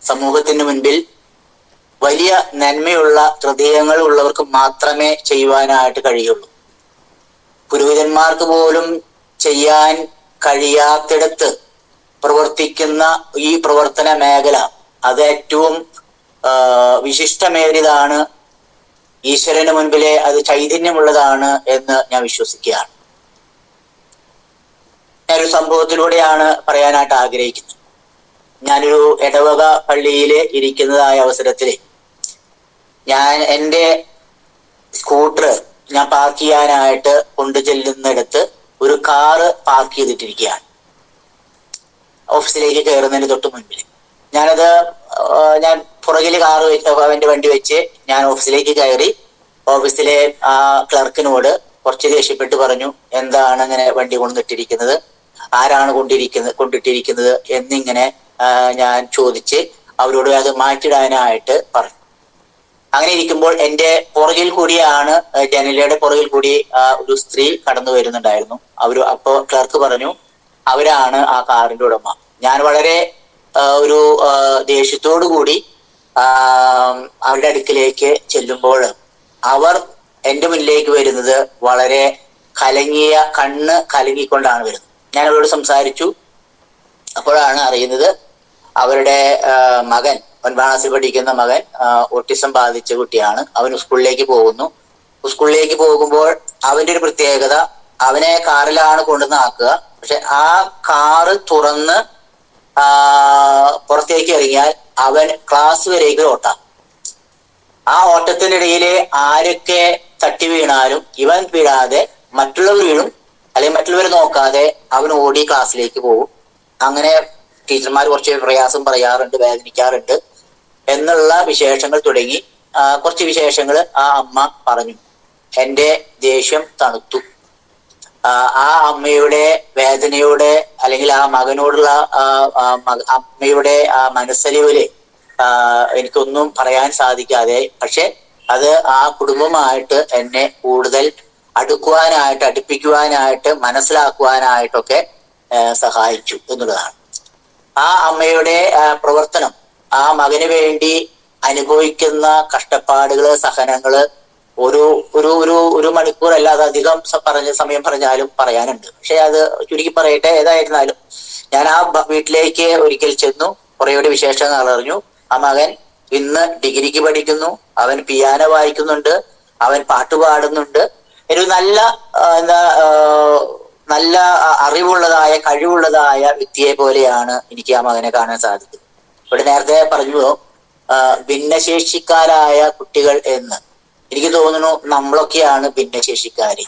സമൂഹത്തിന് മുൻപിൽ വലിയ നന്മയുള്ള ഹൃദയങ്ങൾ ഉള്ളവർക്ക് മാത്രമേ ചെയ്യുവാനായിട്ട് കഴിയുള്ളൂ. പുരോഹിതന്മാർക്ക് പോലും ചെയ്യാൻ കഴിയാത്തിടത്ത് പ്രവർത്തിക്കുന്ന ഈ പ്രവർത്തന മേഖല അത് ഏറ്റവും വിശിഷ്ടമേറിയതാണ്. ഈശ്വരന് മുൻപിലെ അത് ചൈതന്യമുള്ളതാണ് എന്ന് ഞാൻ വിശ്വസിക്കുകയാണ്. ഞാനൊരു സംഭവത്തിലൂടെയാണ് പറയാനായിട്ട് ആഗ്രഹിക്കുന്നത്. ഞാനൊരു ഇടവക പള്ളിയിൽ ഇരിക്കുന്നതായ അവസരത്തിൽ ഞാൻ എൻ്റെ സ്കൂട്ടർ ഞാൻ പാർക്ക് ചെയ്യാനായിട്ട് കൊണ്ടു ചെല്ലുന്നിടത്ത് ഒരു കാറ് പാർക്ക് ചെയ്തിട്ടിരിക്കുകയാണ്. ഓഫീസിലേക്ക് കയറുന്നതിന് തൊട്ട് മുൻപിൽ ഞാൻ പുറകിൽ കാറ് വെച്ച് അവൻ്റെ വണ്ടി വെച്ച് ഞാൻ ഓഫീസിലേക്ക് കയറി. ഓഫീസിലെ ആ ക്ലർക്കിനോട് കുറച്ച് ദേഷ്യപ്പെട്ട് പറഞ്ഞു, എന്താണ് ഇങ്ങനെ വണ്ടി കൊണ്ടിട്ടിരിക്കുന്നത്, ആരാണ് കൊണ്ടിട്ടിരിക്കുന്നത് എന്നിങ്ങനെ ഞാൻ ചോദിച്ച് അവരോട് അത് മാറ്റിടാനായിട്ട് പറഞ്ഞു. അങ്ങനെ ഇരിക്കുമ്പോൾ എൻ്റെ പുറകിൽ കൂടിയാണ്, ജനലയുടെ പുറകിൽ കൂടി ഒരു സ്ത്രീ കടന്നു വരുന്നുണ്ടായിരുന്നു. അപ്പോ ക്ലർക്ക് പറഞ്ഞു അവരാണ് ആ കാറിന്റെ ഉടമ. ഞാൻ വളരെ ഒരു ദേഷ്യത്തോടു കൂടി അവരുടെ അടുക്കിലേക്ക് ചെല്ലുമ്പോൾ അവർ എൻ്റെ മുന്നിലേക്ക് വരുന്നത് വളരെ കണ്ണ് കലങ്ങിക്കൊണ്ടാണ് വരുന്നത്. ഞാൻ അവരോട് സംസാരിച്ചു. അപ്പോഴാണ് അറിയുന്നത് അവരുടെ മകൻ, 9ാം ക്ലാസ്സിൽ പഠിക്കുന്ന മകൻ, ഓട്ടിസം ബാധിച്ച കുട്ടിയാണ്. അവൻ സ്കൂളിലേക്ക് പോകുന്നു. സ്കൂളിലേക്ക് പോകുമ്പോൾ അവന്റെ ഒരു പ്രത്യേകത, അവനെ കാറിലാണ് കൊണ്ടുവന്ന് ആക്കുക. പക്ഷെ ആ കാറ് തുറന്ന് പുറത്തേക്ക് ഇറങ്ങിയാൽ അവൻ ക്ലാസ് വരേക്ക് ഓട്ടാം. ആ ഓട്ടത്തിനിടയില് ആരൊക്കെ തട്ടി വീണാലും ഇവൻ വീഴാതെ മറ്റുള്ളവർ വീഴും, അല്ലെങ്കിൽ മറ്റുള്ളവർ നോക്കാതെ അവൻ ഓടി ക്ലാസ്സിലേക്ക് പോകും. അങ്ങനെ ടീച്ചർമാർ കുറച്ച് പ്രയാസം പറയാറുണ്ട്, വേദനിക്കാറുണ്ട് എന്നുള്ള വിശേഷങ്ങൾ തുടങ്ങി. കുറച്ച് വിശേഷങ്ങൾ ആ അമ്മ പറഞ്ഞു. എന്റെ ദേഷ്യം തണുത്തു. ആ അമ്മയുടെ വേദനയോടെ, അല്ലെങ്കിൽ ആ മകനോടുള്ള അമ്മയുടെ ആ മനസ്സലിവില് എനിക്കൊന്നും പറയാൻ സാധിക്കാതെ, പക്ഷെ അത് ആ കുടുംബമായിട്ട് എന്നെ കൂടുതൽ അടുപ്പിക്കുവാനായിട്ട് മനസ്സിലാക്കുവാനായിട്ടൊക്കെ സഹായിച്ചു എന്നുള്ളതാണ്. ആ അമ്മയുടെ പ്രവർത്തനം, ആ മകന് വേണ്ടി അനുഭവിക്കുന്ന കഷ്ടപ്പാടുകള്, സഹനങ്ങള് ഒരു ഒരു ഒരു ഒരു മണിക്കൂർ അല്ലാതെ അധികം സമയം പറഞ്ഞാലും പറയാനുണ്ട്. പക്ഷെ അത് ചുരുക്കി പറയട്ടെ. ഏതായിരുന്നാലും ഞാൻ ആ വീട്ടിലേക്ക് ഒരിക്കൽ ചെന്നു, കുറേയുടെ വിശേഷങ്ങൾ അറിഞ്ഞു. ആ മകൻ ഇന്ന് ഡിഗ്രിക്ക് പഠിക്കുന്നു, അവൻ പിയാനോ വായിക്കുന്നുണ്ട്, അവൻ പാട്ട് പാടുന്നുണ്ട്. ഒരു നല്ല അറിവുള്ളതായ, കഴിവുള്ളതായ വ്യക്തിയെ പോലെയാണ് എനിക്ക് ആ മകനെ കാണാൻ സാധിക്കുന്നത്. ഇവിടെ നേരത്തെ പറഞ്ഞു ഭിന്നശേഷിക്കാരായ കുട്ടികൾ എന്ന്. എനിക്ക് തോന്നുന്നു നമ്മളൊക്കെയാണ് ഭിന്നശേഷിക്കാര്.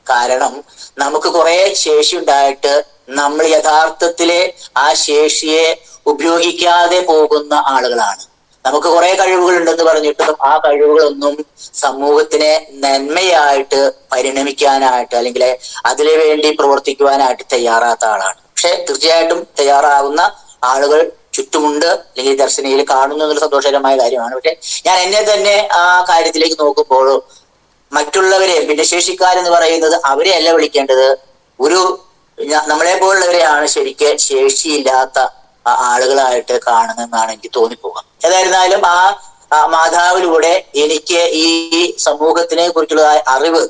കാരണം നമുക്ക് കുറെ ശേഷി ഉണ്ടായിട്ട് നമ്മൾ യഥാർത്ഥത്തില് ആ ശേഷിയെ ഉപയോഗിക്കാതെ പോകുന്ന ആളുകളാണ്. നമുക്ക് കുറെ കഴിവുകൾ ഉണ്ടെന്ന് പറഞ്ഞിട്ടും ആ കഴിവുകളൊന്നും സമൂഹത്തിനെ നന്മയായിട്ട് പരിണമിക്കാനായിട്ട്, അല്ലെങ്കിൽ അതിനു വേണ്ടി പ്രവർത്തിക്കുവാനായിട്ട് തയ്യാറാത്ത ആളാണ്. പക്ഷെ തീർച്ചയായിട്ടും തയ്യാറാകുന്ന ആളുകൾ ചുറ്റുമുണ്ട്, അല്ലെങ്കിൽ ദർശനയിൽ കാണുന്നു എന്നൊരു സന്തോഷകരമായ കാര്യമാണ്. പക്ഷെ ഞാൻ എന്നെ തന്നെ ആ കാര്യത്തിലേക്ക് നോക്കുമ്പോൾ മറ്റുള്ളവരെ, ഭിന്നശേഷിക്കാരെന്ന് പറയുന്നത് അവരെ അല്ല വിളിക്കേണ്ടത്, നമ്മളെ പോലുള്ളവരെയാണ് ശരിക്ക് ശേഷിയില്ലാത്ത ആളുകളായിട്ട് കാണുന്നതെന്നാണ് എനിക്ക് തോന്നിപ്പോകുക. ഏതായിരുന്നാലും ആ മാതാവിലൂടെ എനിക്ക് ഈ സമൂഹത്തിനെ കുറിച്ചുള്ള അറിവ്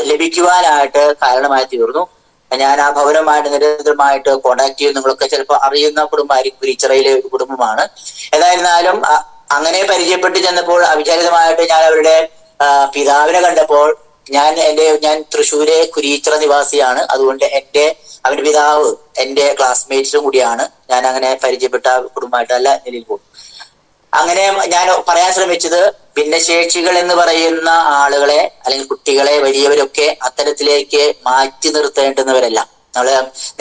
ലഭിക്കുവാനായിട്ട് കാരണമായി തീർന്നു. ഞാൻ ആ ഭവനവുമായിട്ട് നിരന്തരമായിട്ട് കോണ്ടാക്ട് ചെയ്യും. നിങ്ങളൊക്കെ ചിലപ്പോൾ അറിയുന്ന കുടുംബമായിരിക്കും, കുരിച്ചിറയിലെ ഒരു കുടുംബമാണ്. ഏതായിരുന്നാലും അങ്ങനെ പരിചയപ്പെട്ട് ചെന്നപ്പോൾ അവിചാരിതമായിട്ട് ഞാൻ അവരുടെ പിതാവിനെ കണ്ടപ്പോൾ, ഞാൻ തൃശ്ശൂരെ കുരിച്ചിറ നിവാസിയാണ്. അതുകൊണ്ട് അവന്റെ പിതാവ് എന്റെ ക്ലാസ്മേറ്റ്സും കൂടിയാണ്. ഞാൻ അങ്ങനെ പരിചയപ്പെട്ട കുടുംബമായിട്ടല്ല നിലയിൽ പോകും. അങ്ങനെ ഞാൻ പറയാൻ ശ്രമിച്ചത്, ഭിന്നശേഷികൾ എന്ന് പറയുന്ന ആളുകളെ, അല്ലെങ്കിൽ കുട്ടികളെ, വലിയവരൊക്കെ അത്തരത്തിലേക്ക് മാറ്റി നിർത്തേണ്ടുന്നവരല്ല. നമ്മള്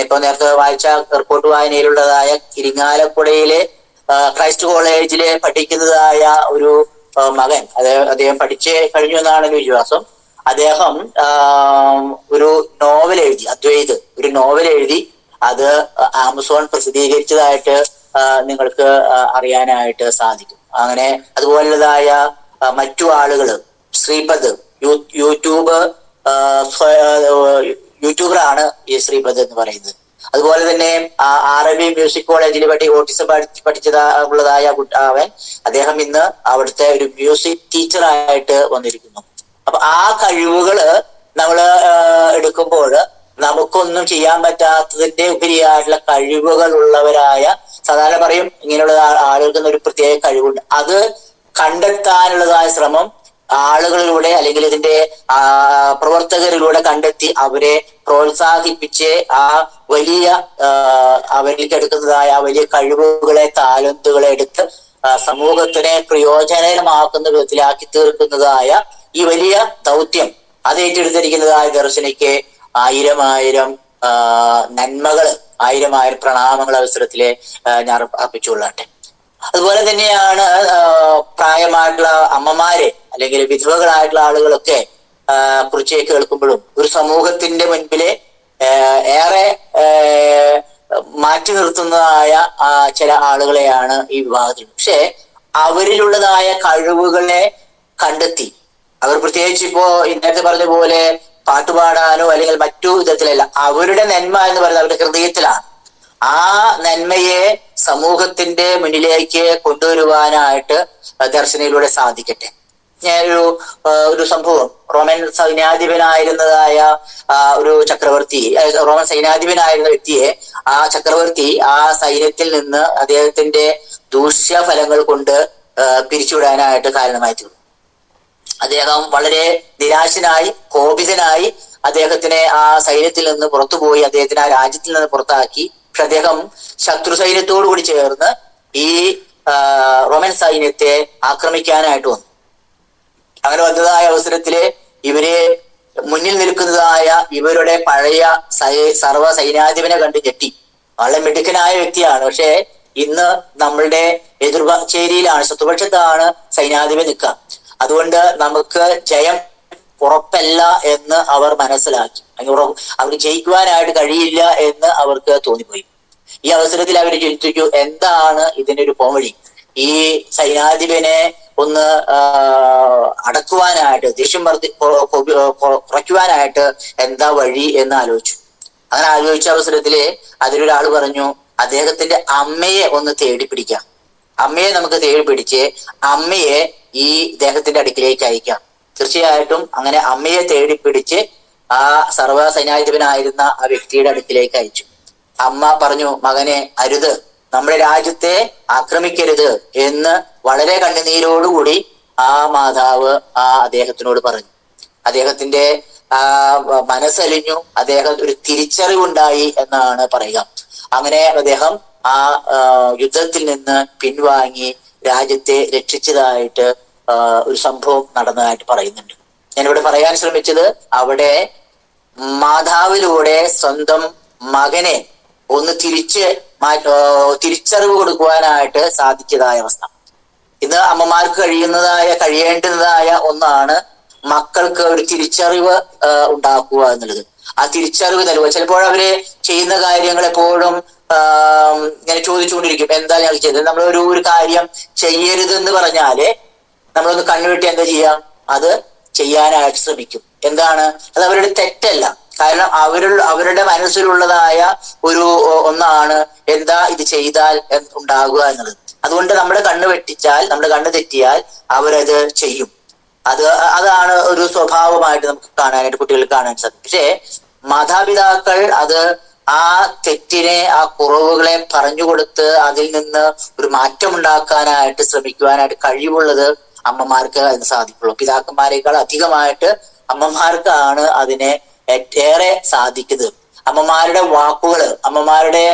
ഇപ്പൊ നേരത്തെ വായിച്ച റിപ്പോർട്ട് വായനയിലുള്ളതായ ഇരിങ്ങാലക്കുടയിലെ ക്രൈസ്റ്റ് കോളേജില് പഠിക്കുന്നതായ ഒരു മകൻ, അദ്ദേഹം പഠിച്ച് കഴിഞ്ഞു എന്നാണ് എന്റെ വിശ്വാസം. അദ്ദേഹം ഒരു നോവൽ എഴുതി, അദ്വൈത് ഒരു നോവൽ എഴുതി. അത് ആമസോൺ പ്രസിദ്ധീകരിച്ചതായിട്ട് നിങ്ങൾക്ക് അറിയാനായിട്ട് സാധിക്കും. അങ്ങനെ അതുപോലുള്ളതായ മറ്റു ആളുകൾ, ശ്രീപദ് യൂട്യൂബറാണ് ഈ ശ്രീപദ് എന്ന് പറയുന്നത്. അതുപോലെ തന്നെ RMB മ്യൂസിക് കോളേജിൽ ഓട്ടിസം പഠിച്ചതായ അവൻ, അദ്ദേഹം ഇന്ന് അവിടുത്തെ ഒരു മ്യൂസിക് ടീച്ചറായിട്ട് വന്നിരിക്കുന്നു. അപ്പൊ ആ കഴിവുകള് നമ്മള് എടുക്കുമ്പോൾ നമുക്കൊന്നും ചെയ്യാൻ പറ്റാത്തതിന്റെ ഉപരിയായിട്ടുള്ള കഴിവുകൾ ഉള്ളവരായ, സാധാരണ പറയും ഇങ്ങനെയുള്ള ആളുകൾക്ക് ഒരു പ്രത്യേക കഴിവുണ്ട്, അത് കണ്ടെത്താനുള്ളതായ ശ്രമം ആളുകളിലൂടെ, അല്ലെങ്കിൽ ഇതിന്റെ പ്രവർത്തകരിലൂടെ കണ്ടെത്തി അവരെ പ്രോത്സാഹിപ്പിച്ച് ആ വലിയ അവരിലേക്ക് എടുക്കുന്നതായ ആ വലിയ കഴിവുകളെ, താലന്തുകളെ എടുത്ത് സമൂഹത്തിനെ പ്രയോജനമാക്കുന്ന വിധത്തിലാക്കി തീർക്കുന്നതായ ഈ വലിയ ദൗത്യം അത് ഏറ്റെടുത്തിരിക്കുന്നതായ ദർശനയ്ക്ക് 1000 നന്മകൾ, 1000 പ്രണാമങ്ങൾ അവസരത്തിലെ ഞാൻ അർപ്പിച്ചുകൊള്ളട്ടെ. അതുപോലെ തന്നെയാണ് പ്രായമായിട്ടുള്ള അമ്മമാരെ, അല്ലെങ്കിൽ വിധവകളായിട്ടുള്ള ആളുകളൊക്കെ കുറിച്ച് കേൾക്കുമ്പോഴും ഒരു സമൂഹത്തിന്റെ മുൻപില് ഏറെ മാറ്റി നിർത്തുന്നതായ ചില ആളുകളെയാണ് ഈ വിഭാഗത്തിൽ. പക്ഷെ അവരിലുള്ളതായ കഴിവുകളെ കണ്ടെത്തി അവർ, പ്രത്യേകിച്ച് ഇപ്പോ ഇന്നത്തെ പറഞ്ഞ പോലെ പാട്ടുപാടാനോ അല്ലെങ്കിൽ മറ്റു വിധത്തിലല്ല, അവരുടെ നന്മ എന്ന് പറയുന്നത് അവരുടെ ഹൃദയത്തിലാണ്. ആ നന്മയെ സമൂഹത്തിന്റെ മുന്നിലേക്ക് കൊണ്ടുവരുവാനായിട്ട് ദർശനയിലൂടെ സാധിക്കട്ടെ. ഒരു സംഭവം. റോമൻ സൈന്യാധിപനായിരുന്നതായ ഒരു ചക്രവർത്തി, റോമൻ സൈന്യാധിപനായിരുന്ന വ്യക്തിയെ ആ ചക്രവർത്തി ആ സൈന്യത്തിൽ നിന്ന് അദ്ദേഹത്തിന്റെ ദൂഷ്യഫലങ്ങൾ കൊണ്ട് പിരിച്ചുവിടാനായിട്ട് കാരണമായി തീർന്നു. അദ്ദേഹം വളരെ നിരാശനായി, കോപിതനായി അദ്ദേഹത്തിനെ ആ സൈന്യത്തിൽ നിന്ന് പുറത്തുപോയി, അദ്ദേഹത്തിനെ ആ രാജ്യത്തിൽ നിന്ന് പുറത്താക്കി. പക്ഷെ അദ്ദേഹം ശത്രു സൈന്യത്തോടു കൂടി ചേർന്ന് ഈ റോമൻ സൈന്യത്തെ ആക്രമിക്കാനായിട്ട് വന്നു. അങ്ങനെ വന്നതായ അവസരത്തില് ഇവരെ മുന്നിൽ നിൽക്കുന്നതായ ഇവരുടെ പഴയ സർവ സൈന്യാധിപനെ കണ്ട് ഞെട്ടി. വളരെ മിടുക്കനായ വ്യക്തിയാണ്. പക്ഷെ ഇന്ന് നമ്മളുടെ എതിർചേരിയിലാണ്, ശത്രുപക്ഷത്താണ് സൈന്യാധിപൻ നിൽക്കുക. അതുകൊണ്ട് നമുക്ക് ജയം ഉറപ്പല്ല എന്ന് അവർ മനസ്സിലാക്കി. അവർക്ക് ജയിക്കുവാനായിട്ട് കഴിയില്ല എന്ന് അവർക്ക് തോന്നിപ്പോയി. ഈ അവസരത്തിൽ അവർ ചിന്തിച്ചു, എന്താണ് ഇതിന്റെ ഒരു പോംവഴി? ഈ സൈന്യാധിപനെ ഒന്ന് അടക്കുവാനായിട്ട്, ദേഷ്യം കുറയ്ക്കുവാനായിട്ട് എന്താ വഴി എന്ന് ആലോചിച്ചു. അങ്ങനെ ആലോചിച്ച അവസരത്തില് അതിലൊരാൾ പറഞ്ഞു, അദ്ദേഹത്തിന്റെ അമ്മയെ ഒന്ന് തേടി പിടിക്കാം. അമ്മയെ നമുക്ക് തേടി പിടിച്ച് അമ്മയെ ഈ ഇദ്ദേഹത്തിന്റെ അടുക്കിലേക്ക് അയക്കാം. തീർച്ചയായിട്ടും അങ്ങനെ അമ്മയെ തേടി പിടിച്ച് ആ സർവ സൈന്യാധിപനായിരുന്ന ആ വ്യക്തിയുടെ അടുക്കിലേക്ക് അയച്ചു. അമ്മ പറഞ്ഞു, മകനെ അരുത്, നമ്മുടെ രാജ്യത്തെ ആക്രമിക്കരുത് എന്ന് വളരെ കണ്ണുനീരോടുകൂടി ആ മാതാവ് അദ്ദേഹത്തിനോട് പറഞ്ഞു. അദ്ദേഹത്തിന്റെ മനസ്സലിഞ്ഞു, അദ്ദേഹം ഒരു തിരിച്ചറിവുണ്ടായി എന്നാണ് പറയുക. അങ്ങനെ അദ്ദേഹം ആ യുദ്ധത്തിൽ നിന്ന് പിൻവാങ്ങി രാജ്യത്തെ രക്ഷിച്ചതായിട്ട് ഒരു സംഭവം നടന്നതായിട്ട് പറയുന്നുണ്ട്. ഞാനിവിടെ പറയാൻ ശ്രമിച്ചത്, അവിടെ മാതാവിലൂടെ സ്വന്തം മകനെ ഒന്ന് തിരിച്ചറിവ് കൊടുക്കുവാനായിട്ട് സാധിച്ചതായ അവസ്ഥ. ഇന്ന് അമ്മമാർക്ക് കഴിയേണ്ടുന്നതായ ഒന്നാണ് മക്കൾക്ക് ഒരു തിരിച്ചറിവ് ഉണ്ടാക്കുക എന്നുള്ളത്. ആ തിരിച്ചറിവ് നൽകുക. ചിലപ്പോൾ അവര് ചെയ്യുന്ന കാര്യങ്ങൾ എപ്പോഴും ഇങ്ങനെ ചോദിച്ചുകൊണ്ടിരിക്കും, എന്താ ഞങ്ങൾ ചെയ്തത്? നമ്മൾ ഒരു കാര്യം ചെയ്യരുതെന്ന് പറഞ്ഞാല് നമ്മളൊന്ന് കണ്ണുവെട്ടി എന്താ ചെയ്യാം? അത് ചെയ്യാനായിട്ട് ശ്രമിക്കും. എന്താണ് അത്? അവരുടെ തെറ്റല്ല. കാരണം അവരുടെ മനസ്സിലുള്ളതായ ഒന്നാണ് എന്താ ഇത് ചെയ്താൽ ഉണ്ടാകുക എന്നുള്ളത്. അതുകൊണ്ട് നമ്മുടെ കണ്ണ് തെറ്റിയാൽ അവരത് ചെയ്യും. അതാണ് ഒരു സ്വഭാവമായിട്ട് നമുക്ക് കാണാനായിട്ട്, കുട്ടികൾക്ക് കാണാൻ സാധിക്കും. പക്ഷേ മാതാപിതാക്കൾ അത് ആ തെറ്റിനെ, ആ കുറവുകളെ പറഞ്ഞുകൊടുത്ത് അതിൽ നിന്ന് ഒരു മാറ്റം ഉണ്ടാക്കാനായിട്ട് ശ്രമിക്കുവാനായിട്ട് കഴിവുള്ളത് അമ്മമാർക്ക് അതിന് സാധിക്കുള്ളൂ. പിതാക്കന്മാരെക്കാൾ അധികമായിട്ട് അമ്മമാർക്കാണ് അതിനെ ഏറെ സാധിക്കുന്നത്. അമ്മമാരുടെ വാക്കുകള്, അമ്മമാരുടെ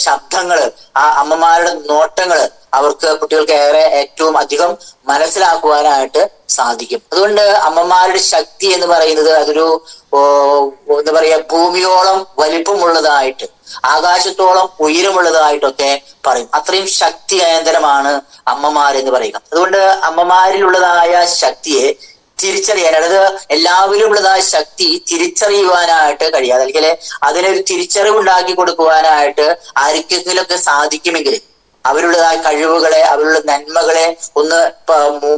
ശബ്ദങ്ങള്, ആ അമ്മമാരുടെ നോട്ടങ്ങള് അവർക്ക് കുട്ടികൾക്ക് ഏറ്റവും അധികം മനസ്സിലാക്കുവാനായിട്ട് സാധിക്കും. അതുകൊണ്ട് അമ്മമാരുടെ ശക്തി എന്ന് പറയുന്നത് അതൊരു എന്താ പറയാ, ഭൂമിയോളം വലിപ്പമുള്ളതായിട്ട്, ആകാശത്തോളം ഉയരമുള്ളതായിട്ടൊക്കെ പറയും. അത്രയും ശക്തി കേന്ദ്രമാണ് അമ്മമാരെന്ന് പറയുക. അതുകൊണ്ട് അമ്മമാരിലുള്ളതായ ശക്തിയെ തിരിച്ചറിയാൻ, അതായത് എല്ലാവരും ഉള്ളതായ ശക്തി തിരിച്ചറിയുവാനായിട്ട് കഴിയാതെ, അല്ലെങ്കിൽ അതിനൊരു തിരിച്ചറിവ് ഉണ്ടാക്കി കൊടുക്കുവാനായിട്ട് ആർക്കെങ്കിലുമൊക്കെ സാധിക്കുമെങ്കിൽ, അവരുള്ളതായ കഴിവുകളെ, അവരുടെ നന്മകളെ ഒന്ന്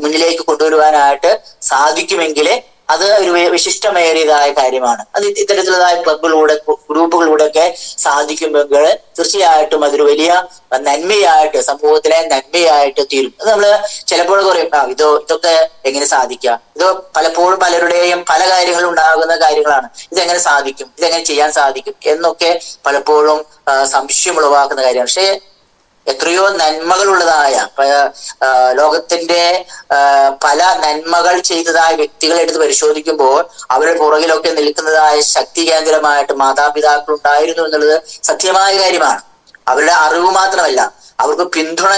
മുന്നിലേക്ക് കൊണ്ടുവരുവാനായിട്ട് സാധിക്കുമെങ്കിൽ അത് ഒരു വിശിഷ്ടമേറിയതായ കാര്യമാണ്. അത് ഇത്തരത്തിലുള്ളതായ ഗ്രൂപ്പുകളിലൂടെ ഒക്കെ സാധിക്കുമെങ്കിൽ തീർച്ചയായിട്ടും അതൊരു വലിയ നന്മയായിട്ട്, സമൂഹത്തിലെ നന്മയായിട്ട് തീരും. അത് നമ്മള് ചിലപ്പോൾ പറയും, ഇതൊക്കെ എങ്ങനെ സാധിക്കാം? ഇത് പലപ്പോഴും പലരുടെയും പല കാര്യങ്ങളും ഉണ്ടാകുന്ന കാര്യങ്ങളാണ്. ഇതെങ്ങനെ സാധിക്കും? ഇതെങ്ങനെ ചെയ്യാൻ സാധിക്കും എന്നൊക്കെ പലപ്പോഴും സംശയം ഉളവാക്കുന്ന കാര്യമാണ്. പക്ഷേ എത്രയോ നന്മകളുള്ളതായ, ലോകത്തിന്റെ പല നന്മകൾ ചെയ്തതായ വ്യക്തികളെ എടുത്ത് പരിശോധിക്കുമ്പോൾ അവരുടെ പുറകിലൊക്കെ നിൽക്കുന്നതായ ശക്തി കേന്ദ്രമായിട്ട് മാതാപിതാക്കൾ ഉണ്ടായിരുന്നു എന്നുള്ളത് സത്യമായ കാര്യമാണ്. അവരുടെ അറിവ് മാത്രമല്ല, അവർക്ക് പിന്തുണ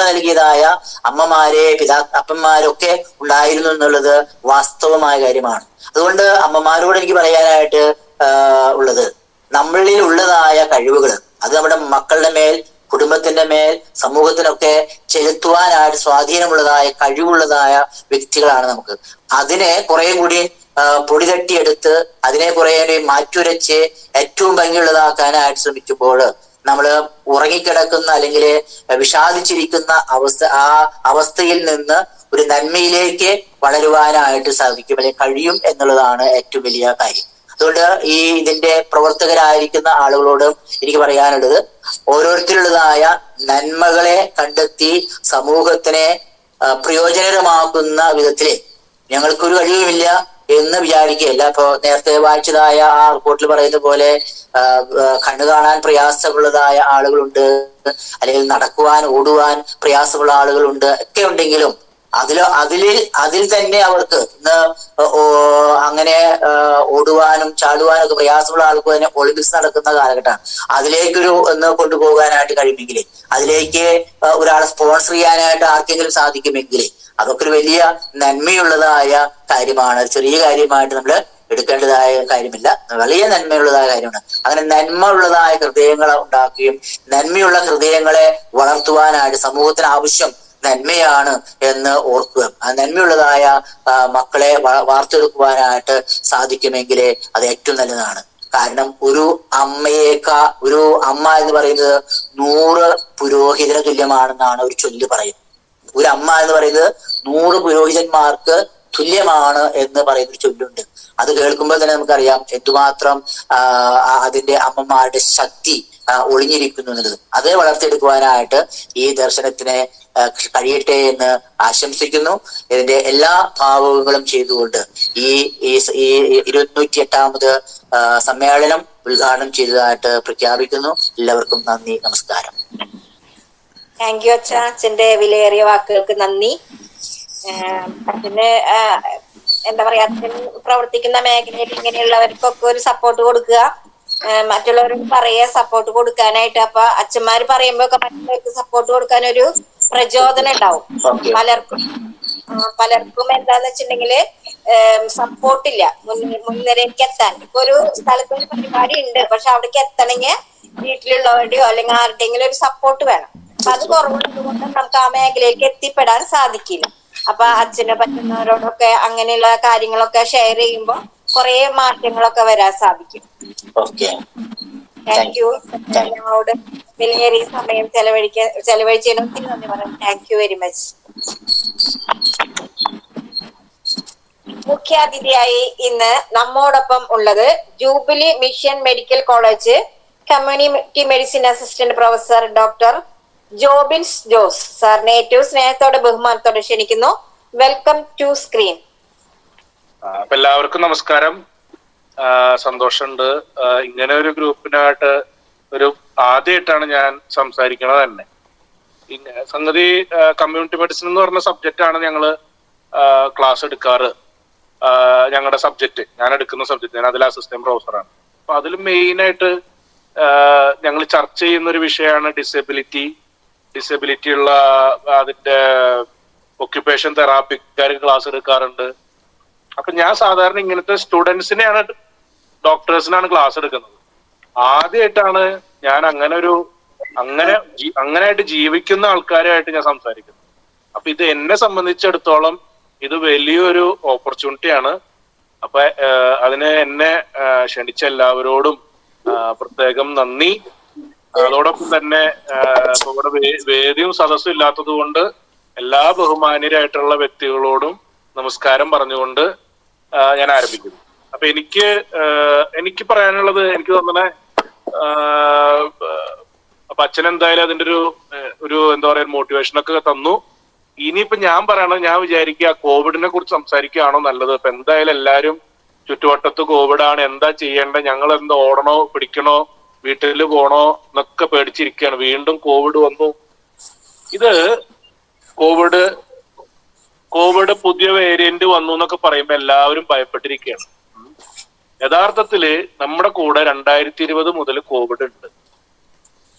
നൽകിയതായ അപ്പന്മാരൊക്കെ ഉണ്ടായിരുന്നു എന്നുള്ളത് വാസ്തവമായ കാര്യമാണ്. അതുകൊണ്ട് അമ്മമാരോട് എനിക്ക് പറയാനായിട്ട് ഉള്ളത്, നമ്മളിൽ ഉള്ളതായ കഴിവുകൾ അത് നമ്മുടെ മക്കളുടെ മേൽ, കുടുംബത്തിന്റെ മേൽ, സമൂഹത്തിനൊക്കെ ചെലുത്തുവാനായിട്ട് സ്വാധീനമുള്ളതായ കഴിവുള്ളതായ വ്യക്തികളാണ് നമുക്ക്. അതിനെ കുറെ കൂടി പൊടി തട്ടിയെടുത്ത് അതിനെ കുറെ മാറ്റുരച്ച് ഏറ്റവും ഭംഗിയുള്ളതാക്കാനായിട്ട് ശ്രമിക്കുമ്പോൾ നമ്മൾ ഉറങ്ങിക്കിടക്കുന്ന അല്ലെങ്കിൽ വിഷാദിച്ചിരിക്കുന്ന അവസ്ഥയിൽ നിന്ന് ഒരു നന്മയിലേക്ക് വളരുവാനായിട്ട് സാധിക്കും, അല്ലെങ്കിൽ കഴിയും എന്നുള്ളതാണ് ഏറ്റവും വലിയ കാര്യം. അതുകൊണ്ട് ഇതിന്റെ പ്രവർത്തകരായിരിക്കുന്ന ആളുകളോട് എനിക്ക് പറയാനുള്ളത്, ഓരോരുത്തരുള്ളതായ നന്മകളെ കണ്ടെത്തി സമൂഹത്തിനെ പ്രയോജനകരമാക്കുന്ന വിധത്തില് ഞങ്ങൾക്കൊരു കഴിവുമില്ല എന്ന് വിചാരിക്കുകയല്ല. ഇപ്പൊ നേരത്തെ വായിച്ചതായ ആ റിപ്പോർട്ടിൽ പറയുന്ന പോലെ കണ്ണു കാണാൻ പ്രയാസമുള്ളതായ ആളുകളുണ്ട്, അല്ലെങ്കിൽ നടക്കുവാൻ ഓടുവാൻ പ്രയാസമുള്ള ആളുകളുണ്ട്, ഒക്കെ ഉണ്ടെങ്കിലും അതിൽ തന്നെ അവർക്ക് ഇന്ന് അങ്ങനെ ഓടുവാനും ചാടുവാനും ഒക്കെ പ്രയാസമുള്ള ആൾക്ക് തന്നെ ഒളിമ്പിക്സ് നടക്കുന്ന കാലഘട്ടമാണ്. അതിലേക്കൊരു കൊണ്ടുപോകാനായിട്ട് കഴിയുമെങ്കിൽ, അതിലേക്ക് ഒരാളെ സ്പോൺസർ ചെയ്യാനായിട്ട് ആർക്കെങ്കിലും സാധിക്കുമെങ്കിൽ അതൊക്കെ ഒരു വലിയ നന്മയുള്ളതായ കാര്യമാണ്. ചെറിയ കാര്യമായിട്ട് നമ്മൾ എടുക്കേണ്ടതായ കാര്യമില്ല, വലിയ നന്മയുള്ളതായ കാര്യമാണ്. അങ്ങനെ നന്മ ഉള്ളതായ ഹൃദയങ്ങളെ ഉണ്ടാക്കുകയും നന്മയുള്ള ഹൃദയങ്ങളെ വളർത്തുവാനായിട്ട് സമൂഹത്തിന് ആവശ്യം നന്മയാണ് എന്ന് ഓർക്കുക. ആ നന്മയുള്ളതായ മക്കളെ വാർത്തെടുക്കുവാനായിട്ട് സാധിക്കുമെങ്കിൽ അത് ഏറ്റവും നല്ലതാണ്. കാരണം ഒരു അമ്മ എന്ന് പറയുന്നത് 100 പുരോഹിതന് തുല്യമാണെന്നാണ് ഒരു ചൊല്ല് പറയുന്നത്. ഒരു അമ്മ എന്ന് പറയുന്നത് 100 പുരോഹിതന്മാർക്ക് തുല്യമാണ് എന്ന് പറയുന്ന ഒരു ചൊല്ലുണ്ട്. അത് കേൾക്കുമ്പോൾ തന്നെ നമുക്കറിയാം എന്തുമാത്രം അതിന്റെ അമ്മമാരുടെ ശക്തി ഒളിഞ്ഞിരിക്കുന്നു എന്നുള്ളത്. അത് വളർത്തിയെടുക്കുവാനായിട്ട് ഈ ദർശനത്തിന് കഴിയട്ടെ എന്ന് ആശംസിക്കുന്നു. ഇതിന്റെ എല്ലാ ഭാവങ്ങളും ചെയ്തുകൊണ്ട് ഈ 208ാമത് സമ്മേളനം ഉദ്ഘാടനം ചെയ്തതായിട്ട് പ്രഖ്യാപിക്കുന്നു. എല്ലാവർക്കും നന്ദി, നമസ്കാരം. താങ്ക് യു അച്ഛ. അച്ഛന്റെ വിലയേറിയ വാക്കുകൾക്ക് നന്ദി. അച്ഛന് എന്താ പറയാ, അച്ഛൻ പ്രവർത്തിക്കുന്ന മേഖലയിൽ ഇങ്ങനെയുള്ളവർക്കൊക്കെ ഒരു സപ്പോർട്ട് കൊടുക്കുക, മറ്റുള്ളവർക്ക് പറയാ സപ്പോർട്ട് കൊടുക്കാനായിട്ട്. അപ്പൊ അച്ഛന്മാര് പറയുമ്പോ ഒക്കെ മറ്റുള്ളവർക്ക് സപ്പോർട്ട് കൊടുക്കാൻ ഒരു പ്രചോദനം ഉണ്ടാവും. പലർക്കും എന്താന്ന് വെച്ചിട്ടുണ്ടെങ്കില് സപ്പോർട്ടില്ല മുൻനിരയിലേക്ക് എത്താൻ. ഇപ്പൊ ഒരു സ്ഥലത്ത് ഒരു പരിപാടി ഉണ്ട്, പക്ഷെ അവിടേക്ക് എത്തണമെങ്കിൽ വീട്ടിലുള്ളവരുടെയോ അല്ലെങ്കിൽ ആരുടെയെങ്കിലും ഒരു സപ്പോർട്ട് വേണം. അപ്പൊ അത് കുറവുള്ളത് കൊണ്ട് നമുക്ക് ആ മേഖലയിലേക്ക് എത്തിപ്പെടാൻ സാധിക്കില്ല. അപ്പൊ അച്ഛനെ പറ്റുന്നവരോടൊക്കെ അങ്ങനെയുള്ള കാര്യങ്ങളൊക്കെ ഷെയർ ചെയ്യുമ്പോ കുറെ മാറ്റങ്ങളൊക്കെ വരാൻ സാധിക്കും. Thank you. ഞങ്ങളോട് വിലയേറിയ സമയം ചെലവഴിച്ചതിന് ഒത്തിരി നന്ദി പറയാം. Thank you very much. മുഖ്യാതിഥിയായി ഇന്ന് നമ്മോടൊപ്പം ഉള്ളത് Jubilee Mission Medical College community medicine assistant professor doctor Jobins Jose സാറിനെ ഏറ്റവും സ്നേഹത്തോടെ ബഹുമാനത്തോടെ ക്ഷണിക്കുന്നു. Welcome to screen. എല്ലാവർക്കും നമസ്കാരം. സന്തോഷമുണ്ട്. ഇങ്ങനെ ഒരു ഗ്രൂപ്പിനായിട്ട് ആദ്യമായിട്ടാണ് ഞാൻ സംസാരിക്കണത് തന്നെ. സംഗതി കമ്മ്യൂണിറ്റി മെഡിസിൻ എന്ന് പറഞ്ഞ സബ്ജക്റ്റ് ആണ് ഞങ്ങള് ക്ലാസ് എടുക്കാറ്. ഞങ്ങളുടെ സബ്ജക്റ്റ്, ഞാൻ എടുക്കുന്ന സബ്ജക്റ്റ്, ഞാൻ അതിൽ അസിസ്റ്റന്റ് പ്രൊഫസറാണ്. അപ്പൊ അതിൽ മെയിനായിട്ട് ഞങ്ങൾ ചർച്ച ചെയ്യുന്ന ഒരു വിഷയമാണ് ഡിസബിലിറ്റി ഉള്ള അതിന്റെ ഒക്യുപേഷൻ തെറാപ്പിക്കാർക്ക് ക്ലാസ് എടുക്കാറുണ്ട്. അപ്പൊ ഞാൻ സാധാരണ ഇങ്ങനത്തെ സ്റ്റുഡൻസിനെയാണ്, ഡോക്ടേഴ്സിനാണ് ക്ലാസ് എടുക്കുന്നത്. ആദ്യമായിട്ടാണ് ഞാൻ അങ്ങനെയായിട്ട് ജീവിക്കുന്ന ആൾക്കാരുമായിട്ട് ഞാൻ സംസാരിക്കുന്നത്. അപ്പൊ ഇത് എന്നെ സംബന്ധിച്ചിടത്തോളം ഇത് വലിയൊരു ഓപ്പർച്യൂണിറ്റിയാണ്. അപ്പൊ അതിന് എന്നെ ക്ഷണിച്ച എല്ലാവരോടും പ്രത്യേകം നന്ദി. അതോടൊപ്പം തന്നെ ഇവിടെ വേദിയും സദസ്സും ഇല്ലാത്തത് കൊണ്ട് എല്ലാ ബഹുമാന്യരായിട്ടുള്ള വ്യക്തികളോടും നമസ്കാരം പറഞ്ഞുകൊണ്ട് ഞാൻ ആരംഭിക്കുന്നു. അപ്പൊ എനിക്ക് പറയാനുള്ളത്, എനിക്ക് തോന്നണേ അപ്പൊ അച്ഛൻ എന്തായാലും അതിന്റെ ഒരു എന്താ പറയാ മോട്ടിവേഷനൊക്കെ തന്നു. ഇനിയിപ്പോ ഞാൻ പറയണത്, ഞാൻ വിചാരിക്കുക കോവിഡിനെ കുറിച്ച് സംസാരിക്കുകയാണോ നല്ലത്. ഇപ്പൊ എന്തായാലും എല്ലാരും ചുറ്റുവട്ടത്ത് കോവിഡാണ്, എന്താ ചെയ്യേണ്ടത്, ഞങ്ങൾ എന്താ ഓടണോ പിടിക്കണോ വീട്ടിൽ പോണോ എന്നൊക്കെ പേടിച്ചിരിക്കുകയാണ്. വീണ്ടും കോവിഡ് വന്നു. ഇത് കോവിഡ് പുതിയ വേരിയന്റ് വന്നു എന്നൊക്കെ പറയുമ്പോ എല്ലാവരും ഭയപ്പെട്ടിരിക്കുകയാണ്. യഥാർത്ഥത്തില് നമ്മുടെ കൂടെ 2020 മുതൽ കോവിഡ് ഉണ്ട്.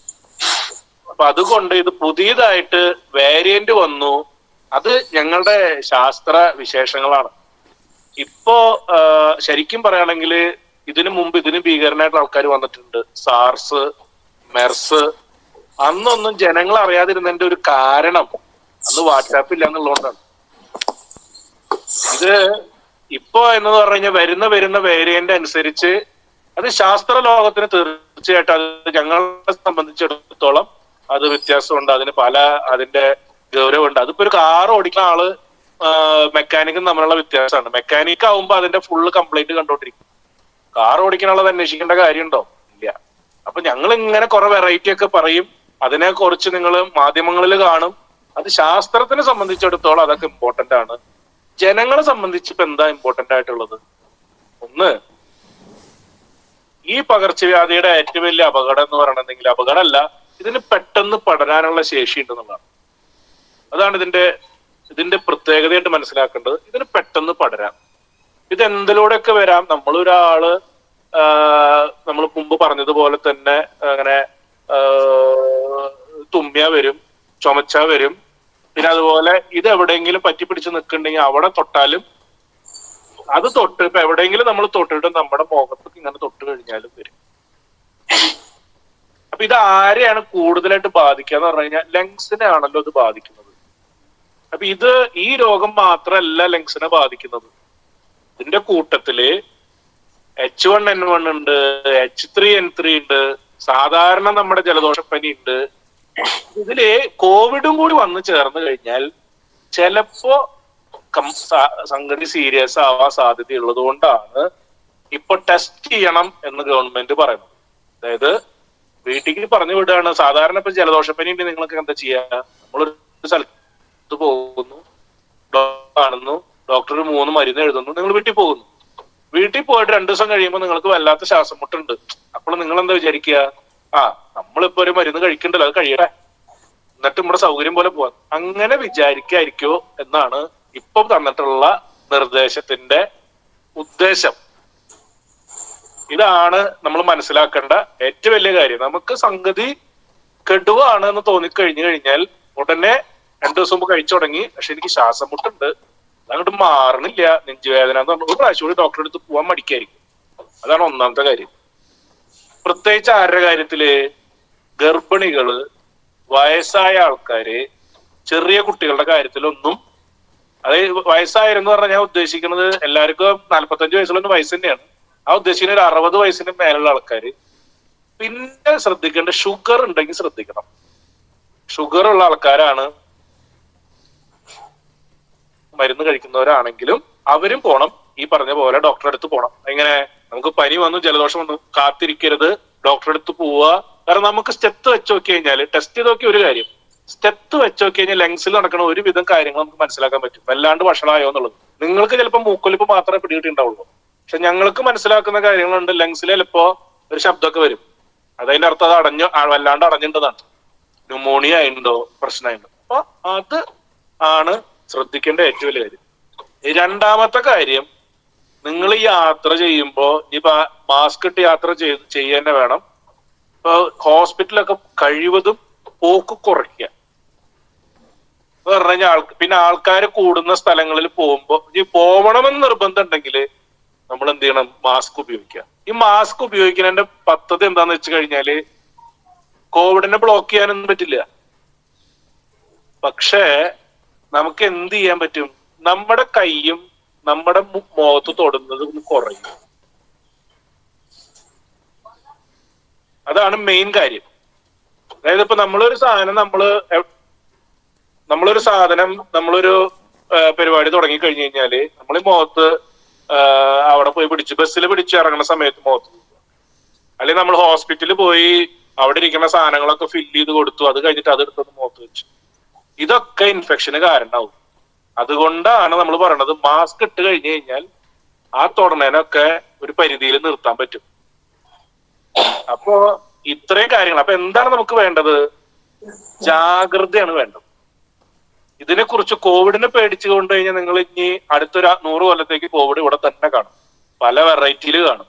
അപ്പൊ അതുകൊണ്ട് ഇത് പുതിയതായിട്ട് വേരിയന്റ് വന്നു. അത് ഞങ്ങളുടെ ശാസ്ത്ര വിശേഷങ്ങളാണ്. ഇപ്പോ ശരിക്കും പറയുകയാണെങ്കിൽ ഇതിനു മുമ്പ് ഇതിന് ഭീകരനായിട്ടുള്ള ആൾക്കാർ വന്നിട്ടുണ്ട്. SARS, Merz. അന്നൊന്നും ജനങ്ങൾ അറിയാതിരുന്നതിന്റെ ഒരു കാരണം അന്ന് വാട്സാപ്പ് ഇല്ല എന്നുള്ളതുകൊണ്ടാണ്. ഇത് ഇപ്പോ എന്ന് പറഞ്ഞു കഴിഞ്ഞാൽ വരുന്ന വേരിയന്റ് അനുസരിച്ച് അത് ശാസ്ത്ര ലോകത്തിന് തീർച്ചയായിട്ടും അത് ഞങ്ങളെ സംബന്ധിച്ചിടത്തോളം അത് വ്യത്യാസമുണ്ട്. അതിന്റെ ഗൗരവമുണ്ട്. അതിപ്പോ ഒരു കാർ ഓടിക്കുന്ന ആള് മെക്കാനിക്കും തമ്മിലുള്ള വ്യത്യാസമാണ്. മെക്കാനിക് ആവുമ്പോ അതിന്റെ ഫുള്ള് കംപ്ലൈന്റ് കണ്ടോണ്ടിരിക്കും. കാർ ഓടിക്കുന്ന ആളത് അന്വേഷിക്കേണ്ട കാര്യമുണ്ടോ? ഇല്ല. അപ്പൊ ഞങ്ങൾ ഇങ്ങനെ കുറെ വെറൈറ്റി ഒക്കെ പറയും. അതിനെ കുറിച്ച് നിങ്ങൾ മാധ്യമങ്ങളിൽ കാണും. അത് ശാസ്ത്രത്തിനെ സംബന്ധിച്ചിടത്തോളം അതൊക്കെ ഇമ്പോർട്ടന്റ് ആണ്. ജനങ്ങളെ സംബന്ധിച്ച് ഇപ്പൊ എന്താ ഇമ്പോർട്ടന്റ് ആയിട്ടുള്ളത്? ഒന്ന്, ഈ പകർച്ചവ്യാധിയുടെ ഏറ്റവും വലിയ അപകടം എന്ന് പറയണമെങ്കിൽ അപകടമല്ല, ഇതിന് പെട്ടെന്ന് പടരാനുള്ള ശേഷി ഉണ്ടെന്നുള്ളതാണ്. അതാണ് ഇതിന്റെ പ്രത്യേകതയായിട്ട് മനസ്സിലാക്കേണ്ടത്. ഇതിന് പെട്ടെന്ന് പടരാം. ഇത് എന്തിലൂടെയൊക്കെ വരാം. നമ്മളൊരാള് നമ്മൾ മുമ്പ് പറഞ്ഞതുപോലെ തന്നെ അങ്ങനെ തുമ്മിയ വരും, ചുമച്ച വരും. പിന്നെ അതുപോലെ ഇത് എവിടെയെങ്കിലും പറ്റിപ്പിടിച്ച് നിൽക്കുന്നുണ്ടെങ്കിൽ അവിടെ തൊട്ടാലും അത് തൊട്ട് ഇപ്പൊ എവിടെയെങ്കിലും നമ്മൾ തൊട്ടിട്ട് നമ്മുടെ മുഖത്തേക്ക് ഇങ്ങനെ തൊട്ട് കഴിഞ്ഞാലും വരും. അപ്പൊ ഇത് ആരെയാണ് കൂടുതലായിട്ട് ബാധിക്കുക എന്ന് പറഞ്ഞു കഴിഞ്ഞാൽ ലങ്സിനെ ആണല്ലോ ഇത് ബാധിക്കുന്നത്. അപ്പൊ ഈ രോഗം മാത്രമല്ല ലങ്സിനെ ബാധിക്കുന്നത്. ഇതിന്റെ കൂട്ടത്തില് H1N1 ഉണ്ട്, H3N3 ഉണ്ട്, സാധാരണ നമ്മുടെ ജലദോഷപ്പനി ഉണ്ട്. ഇതില് കോവിഡും കൂടി വന്നു ചേർന്ന് കഴിഞ്ഞാൽ ചിലപ്പോ സംഗതി സീരിയസ് ആവാൻ സാധ്യതയുള്ളത് കൊണ്ടാണ് ഇപ്പൊ ടെസ്റ്റ് ചെയ്യണം എന്ന് ഗവൺമെന്റ് പറയുന്നത്. അതായത് വീട്ടിലേക്ക് പറഞ്ഞു വിടുകയാണ്. സാധാരണ ഇപ്പൊ ജലദോഷപ്പനി ഉണ്ട്, നിങ്ങൾക്ക് എന്താ ചെയ്യാ? നമ്മളൊരു സ്ഥലത്ത് പോകുന്നു, കാണുന്നു, ഡോക്ടർ 3 മരുന്ന് എഴുതുന്നു, നിങ്ങൾ വീട്ടിൽ പോകുന്നു. വീട്ടിൽ പോയിട്ട് 2 ദിവസം കഴിയുമ്പോൾ നിങ്ങൾക്ക് വല്ലാത്ത ശ്വാസം മുട്ടുണ്ട്. അപ്പോൾ നിങ്ങൾ എന്താ വിചാരിക്കുക? നമ്മളിപ്പോ ഒരു മരുന്ന് കഴിക്കണ്ടല്ലോ, അത് കഴിയട്ടെ, എന്നിട്ട് നമ്മുടെ സൗകര്യം പോലെ പോവാം, അങ്ങനെ വിചാരിക്കായിരിക്കോ എന്നാണ് ഇപ്പൊ തന്നിട്ടുള്ള നിർദ്ദേശത്തിന്റെ ഉദ്ദേശം. ഇതാണ് നമ്മൾ മനസ്സിലാക്കേണ്ട ഏറ്റവും വലിയ കാര്യം. നമുക്ക് സംഗതി കെടുവാണ് എന്ന് തോന്നിക്കഴിഞ്ഞു കഴിഞ്ഞാൽ ഉടനെ 2 ദിവസം മുമ്പ് കഴിച്ചു തുടങ്ങി, പക്ഷെ എനിക്ക് ശ്വാസം മുട്ടുണ്ട്, അങ്ങോട്ട് മാറണില്ല, നെഞ്ചുവേദന എന്ന് പറഞ്ഞ ഒരു പ്രാവശ്യം കൂടി ഡോക്ടറെ അടുത്ത് പോകാൻ മടിക്കായിരിക്കും. അതാണ് ഒന്നാമത്തെ കാര്യം. പ്രത്യേകിച്ച് ആരുടെ കാര്യത്തില്? ഗർഭിണികള്, വയസ്സായ ആൾക്കാര്, ചെറിയ കുട്ടികളുടെ കാര്യത്തിലൊന്നും. അതായത് വയസ്സായെന്ന് പറഞ്ഞാൽ ഞാൻ ഉദ്ദേശിക്കുന്നത് എല്ലാവർക്കും 45 വയസ്സുള്ള വയസ്സ് തന്നെയാണ്. ഉദ്ദേശിക്കുന്ന ഒരു 60 വയസ്സിന് മേലുള്ള ആൾക്കാര്. പിന്നെ ശ്രദ്ധിക്കേണ്ട, ഷുഗർ ഉണ്ടെങ്കിൽ ശ്രദ്ധിക്കണം. ഷുഗർ ഉള്ള ആൾക്കാരാണ്, മരുന്ന് കഴിക്കുന്നവരാണെങ്കിലും അവരും പോണം. ഈ പറഞ്ഞ പോലെ ഡോക്ടറെ അടുത്ത് പോണം. എങ്ങനെ? നമുക്ക് പനി വന്നു, ജലദോഷം വന്നു, കാത്തിരിക്കരുത്, ഡോക്ടറെ അടുത്ത് പോവുക. കാരണം നമുക്ക് സ്റ്റെത്ത് വെച്ച് നോക്കി കഴിഞ്ഞാൽ, ടെസ്റ്റ് ചെയ്ത് നോക്കിയ ഒരു കാര്യം, സ്റ്റെത്ത് വെച്ച് നോക്കി കഴിഞ്ഞാൽ ലങ്സിൽ നടക്കുന്ന ഒരുവിധം കാര്യങ്ങൾ നമുക്ക് മനസ്സിലാക്കാൻ പറ്റും, വല്ലാണ്ട് വഷളായോ എന്നുള്ളത്. നിങ്ങൾക്ക് ചിലപ്പോൾ മൂക്കൊലിപ്പ് മാത്രമേ പിടികിട്ടുണ്ടാവുള്ളൂ, പക്ഷെ ഞങ്ങൾക്ക് മനസ്സിലാക്കുന്ന കാര്യങ്ങളുണ്ട്. ലങ്സിൽ ചിലപ്പോ ഒരു ശബ്ദമൊക്കെ വരും, അതതിന്റെ അർത്ഥം അത് വല്ലാണ്ട് അടഞ്ഞിട്ടതാണ്, ന്യൂമോണിയ ഉണ്ടോ, പ്രശ്നമുണ്ടോ. അപ്പൊ അത് ആണ് ശ്രദ്ധിക്കേണ്ട ഏറ്റവും വലിയ കാര്യം. രണ്ടാമത്തെ കാര്യം, നിങ്ങൾ ഈ യാത്ര ചെയ്യുമ്പോ ഇപ്പൊ മാസ്ക് ഇട്ട് യാത്ര ചെയ്യാൻ വേണം. ഇപ്പൊ ഹോസ്പിറ്റലൊക്കെ കഴിവതും പോക്ക് കുറയ്ക്കുക എന്ന് പറഞ്ഞു കഴിഞ്ഞാൽ പിന്നെ ആൾക്കാർ കൂടുന്ന സ്ഥലങ്ങളിൽ പോകുമ്പോ പോവണമെന്ന് നിർബന്ധം ഉണ്ടെങ്കിൽ നമ്മൾ എന്ത് ചെയ്യണം? മാസ്ക് ഉപയോഗിക്കുക. ഈ മാസ്ക് ഉപയോഗിക്കുന്നതിന്റെ പദ്ധതി എന്താന്ന് വെച്ച് കഴിഞ്ഞാല് കോവിഡിനെ ബ്ലോക്ക് ചെയ്യാനൊന്നും പറ്റില്ല. പക്ഷേ നമുക്ക് എന്ത് ചെയ്യാൻ പറ്റും? നമ്മുടെ കൈയും നമ്മുടെ മുഖത്ത് തൊടുന്നത് ഒന്ന് കുറയും. അതാണ് മെയിൻ കാര്യം. അതായത് ഇപ്പൊ നമ്മളൊരു പരിപാടി തുടങ്ങി കഴിഞ്ഞു കഴിഞ്ഞാല് നമ്മൾ ഈ മുഖത്ത് അവിടെ പോയി ബസ്സിൽ പിടിച്ച് ഇറങ്ങുന്ന സമയത്ത് മുഖത്ത്, അല്ലെങ്കിൽ നമ്മൾ ഹോസ്പിറ്റലിൽ പോയി അവിടെ ഇരിക്കുന്ന സാധനങ്ങളൊക്കെ ഫില്ല് ചെയ്ത് കൊടുത്തു, അത് കഴിഞ്ഞിട്ട് അതെടുത്തൊന്ന് മുഖത്ത് വെച്ചു, ഇതൊക്കെ ഇൻഫെക്ഷന് കാരണമാവും. അതുകൊണ്ടാണ് നമ്മൾ പറയണത് മാസ്ക് ഇട്ട് കഴിഞ്ഞു കഴിഞ്ഞാൽ ആ തൊടനേനൊക്കെ ഒരു പരിധിയിൽ നിർത്താൻ പറ്റും. അപ്പോ ഇത്രയും കാര്യങ്ങൾ. അപ്പൊ എന്താണ് നമുക്ക് വേണ്ടത്? ജാഗ്രതയാണ് വേണ്ടത്. ഇതിനെക്കുറിച്ച് കോവിഡിനെ പേടിച്ചു കൊണ്ട് കഴിഞ്ഞാൽ നിങ്ങൾ ഇനി അടുത്തൊരു 100 കൊല്ലത്തേക്ക് കോവിഡ് ഇവിടെ തന്നെ കാണും, പല വെറൈറ്റിയിൽ കാണും.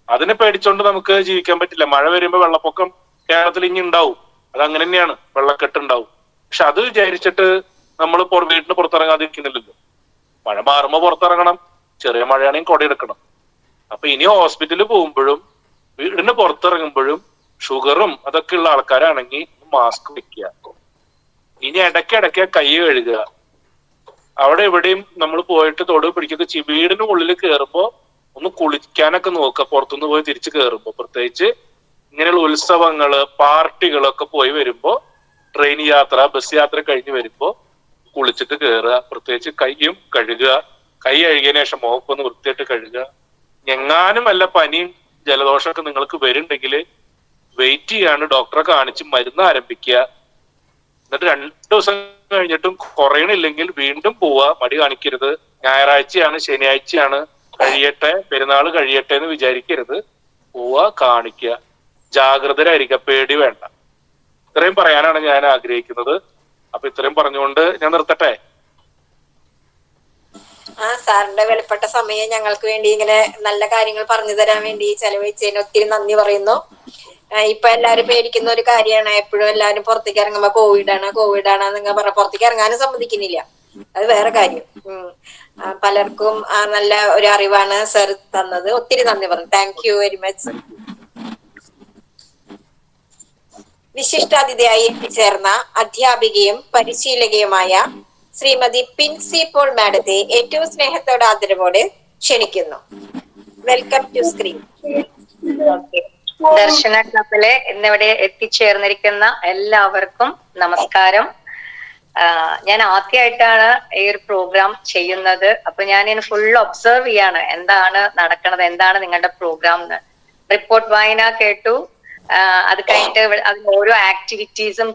അതിനെ പേടിച്ചോണ്ട് നമുക്ക് ജീവിക്കാൻ പറ്റില്ല. മഴ വരുമ്പോ വെള്ളപ്പൊക്കം കേരളത്തിൽ ഇനി ഉണ്ടാവും, അത് അങ്ങനെ തന്നെയാണ്, വെള്ളക്കെട്ട് ഉണ്ടാവും. പക്ഷെ അത് വിചാരിച്ചിട്ട് നമ്മൾ വീട്ടിന് പുറത്തിറങ്ങാതിരിക്കുന്നില്ലല്ലോ. മഴ മാറുമ്പോ പുറത്തിറങ്ങണം, ചെറിയ മഴയാണെങ്കിൽ കൊടയെടുക്കണം. അപ്പൊ ഇനി ഹോസ്പിറ്റലിൽ പോകുമ്പോഴും വീടിന് പുറത്തിറങ്ങുമ്പോഴും ഷുഗറും അതൊക്കെ ഉള്ള ആൾക്കാരാണെങ്കിൽ മാസ്ക് വെക്കുക. ഇനി ഇടയ്ക്കിടയ്ക്ക് കൈ കഴുകുക. അവിടെ എവിടെയും നമ്മൾ പോയിട്ട് തൊടു പിടിക്കുക. വീടിന് ഉള്ളിൽ കയറുമ്പോ ഒന്ന് കുളിക്കാനൊക്കെ നോക്കുക, പുറത്തുനിന്ന് പോയി തിരിച്ച് കയറുമ്പോ. പ്രത്യേകിച്ച് ഇങ്ങനെയുള്ള ഉത്സവങ്ങള്, പാർട്ടികളൊക്കെ പോയി വരുമ്പോ, ട്രെയിൻ യാത്ര, ബസ് യാത്ര കഴിഞ്ഞ് വരുമ്പോ കുളിച്ചിട്ട് കയറുക. പ്രത്യേകിച്ച് കൈയും കഴുകുക. കൈ കഴുകിയതിനു ശേഷം മുഖക്കൊന്ന് വൃത്തിയായിട്ട് കഴുകുക. എങ്ങാനും വല്ല പനിയും ജലദോഷമൊക്കെ നിങ്ങൾക്ക് വരുന്നുണ്ടെങ്കിൽ വെയിറ്റ് ചെയ്യാണ്ട് ഡോക്ടറെ കാണിച്ച് മരുന്ന് ആരംഭിക്കുക. എന്നിട്ട് 2 ദിവസം കഴിഞ്ഞിട്ടും കുറയണില്ലെങ്കിൽ വീണ്ടും പോവുക, മടി കാണിക്കരുത്. ഞായറാഴ്ചയാണ്, ശനിയാഴ്ചയാണ്, കഴിയട്ടെ, പെരുന്നാൾ കഴിയട്ടെ എന്ന് വിചാരിക്കരുത്. പോവുക, കാണിക്കുക, ജാഗ്രതരായിരിക്കുക, പേടി വേണ്ട. ഇത്രയും പറയാനാണ് ഞാൻ ആഗ്രഹിക്കുന്നത്. അപ്പൊ ഇത്രയും പറഞ്ഞുകൊണ്ട് ഞാൻ നിർത്തട്ടെ. സാറിന്റെ വിലപ്പെട്ട സമയം ഞങ്ങൾക്ക് വേണ്ടി ഇങ്ങനെ നല്ല കാര്യങ്ങൾ പറഞ്ഞു തരാൻ വേണ്ടി ചെലവഴിച്ചതിന് ഒത്തിരി നന്ദി പറയുന്നു. ഇപ്പൊ എല്ലാരും പേടിക്കുന്ന ഒരു കാര്യമാണ്, എപ്പോഴും എല്ലാരും പുറത്തേക്ക് ഇറങ്ങുമ്പോ കോവിഡാണ് നിങ്ങൾ പറഞ്ഞ പുറത്തേക്ക് ഇറങ്ങാനും സമ്മതിക്കുന്നില്ല. അത് വേറെ കാര്യം. പലർക്കും നല്ല ഒരു അറിവാണ് സർ തന്നത്. ഒത്തിരി നന്ദി പറഞ്ഞു. Thank you very much. വിശിഷ്ടാതിഥിയായി എത്തിച്ചേർന്ന അധ്യാപികയും പരിശീലകയുമായ ശ്രീമതി പിൻസി പോൾ മാഡത്തെ ഏറ്റവും സ്നേഹത്തോടെ ആദരവോടെ ക്ഷണിക്കുന്നു. Welcome to screen. ദർശന ക്ലബിലെ ഇന്നിവിടെ എത്തിച്ചേർന്നിരിക്കുന്ന എല്ലാവർക്കും നമസ്കാരം. ഞാൻ ആദ്യമായിട്ടാണ് ഈ ഒരു പ്രോഗ്രാം ചെയ്യുന്നത്. അപ്പൊ ഞാൻ ഇനി ഫുൾ ഒബ്സർവ് ചെയ്യാണ് എന്താണ് നടക്കുന്നത്, എന്താണ് നിങ്ങളുടെ പ്രോഗ്രാം എന്ന്. റിപ്പോർട്ട് വായന കേട്ടു. അത് കഴിഞ്ഞിട്ട് അതിന് ഓരോ ആക്ടിവിറ്റീസും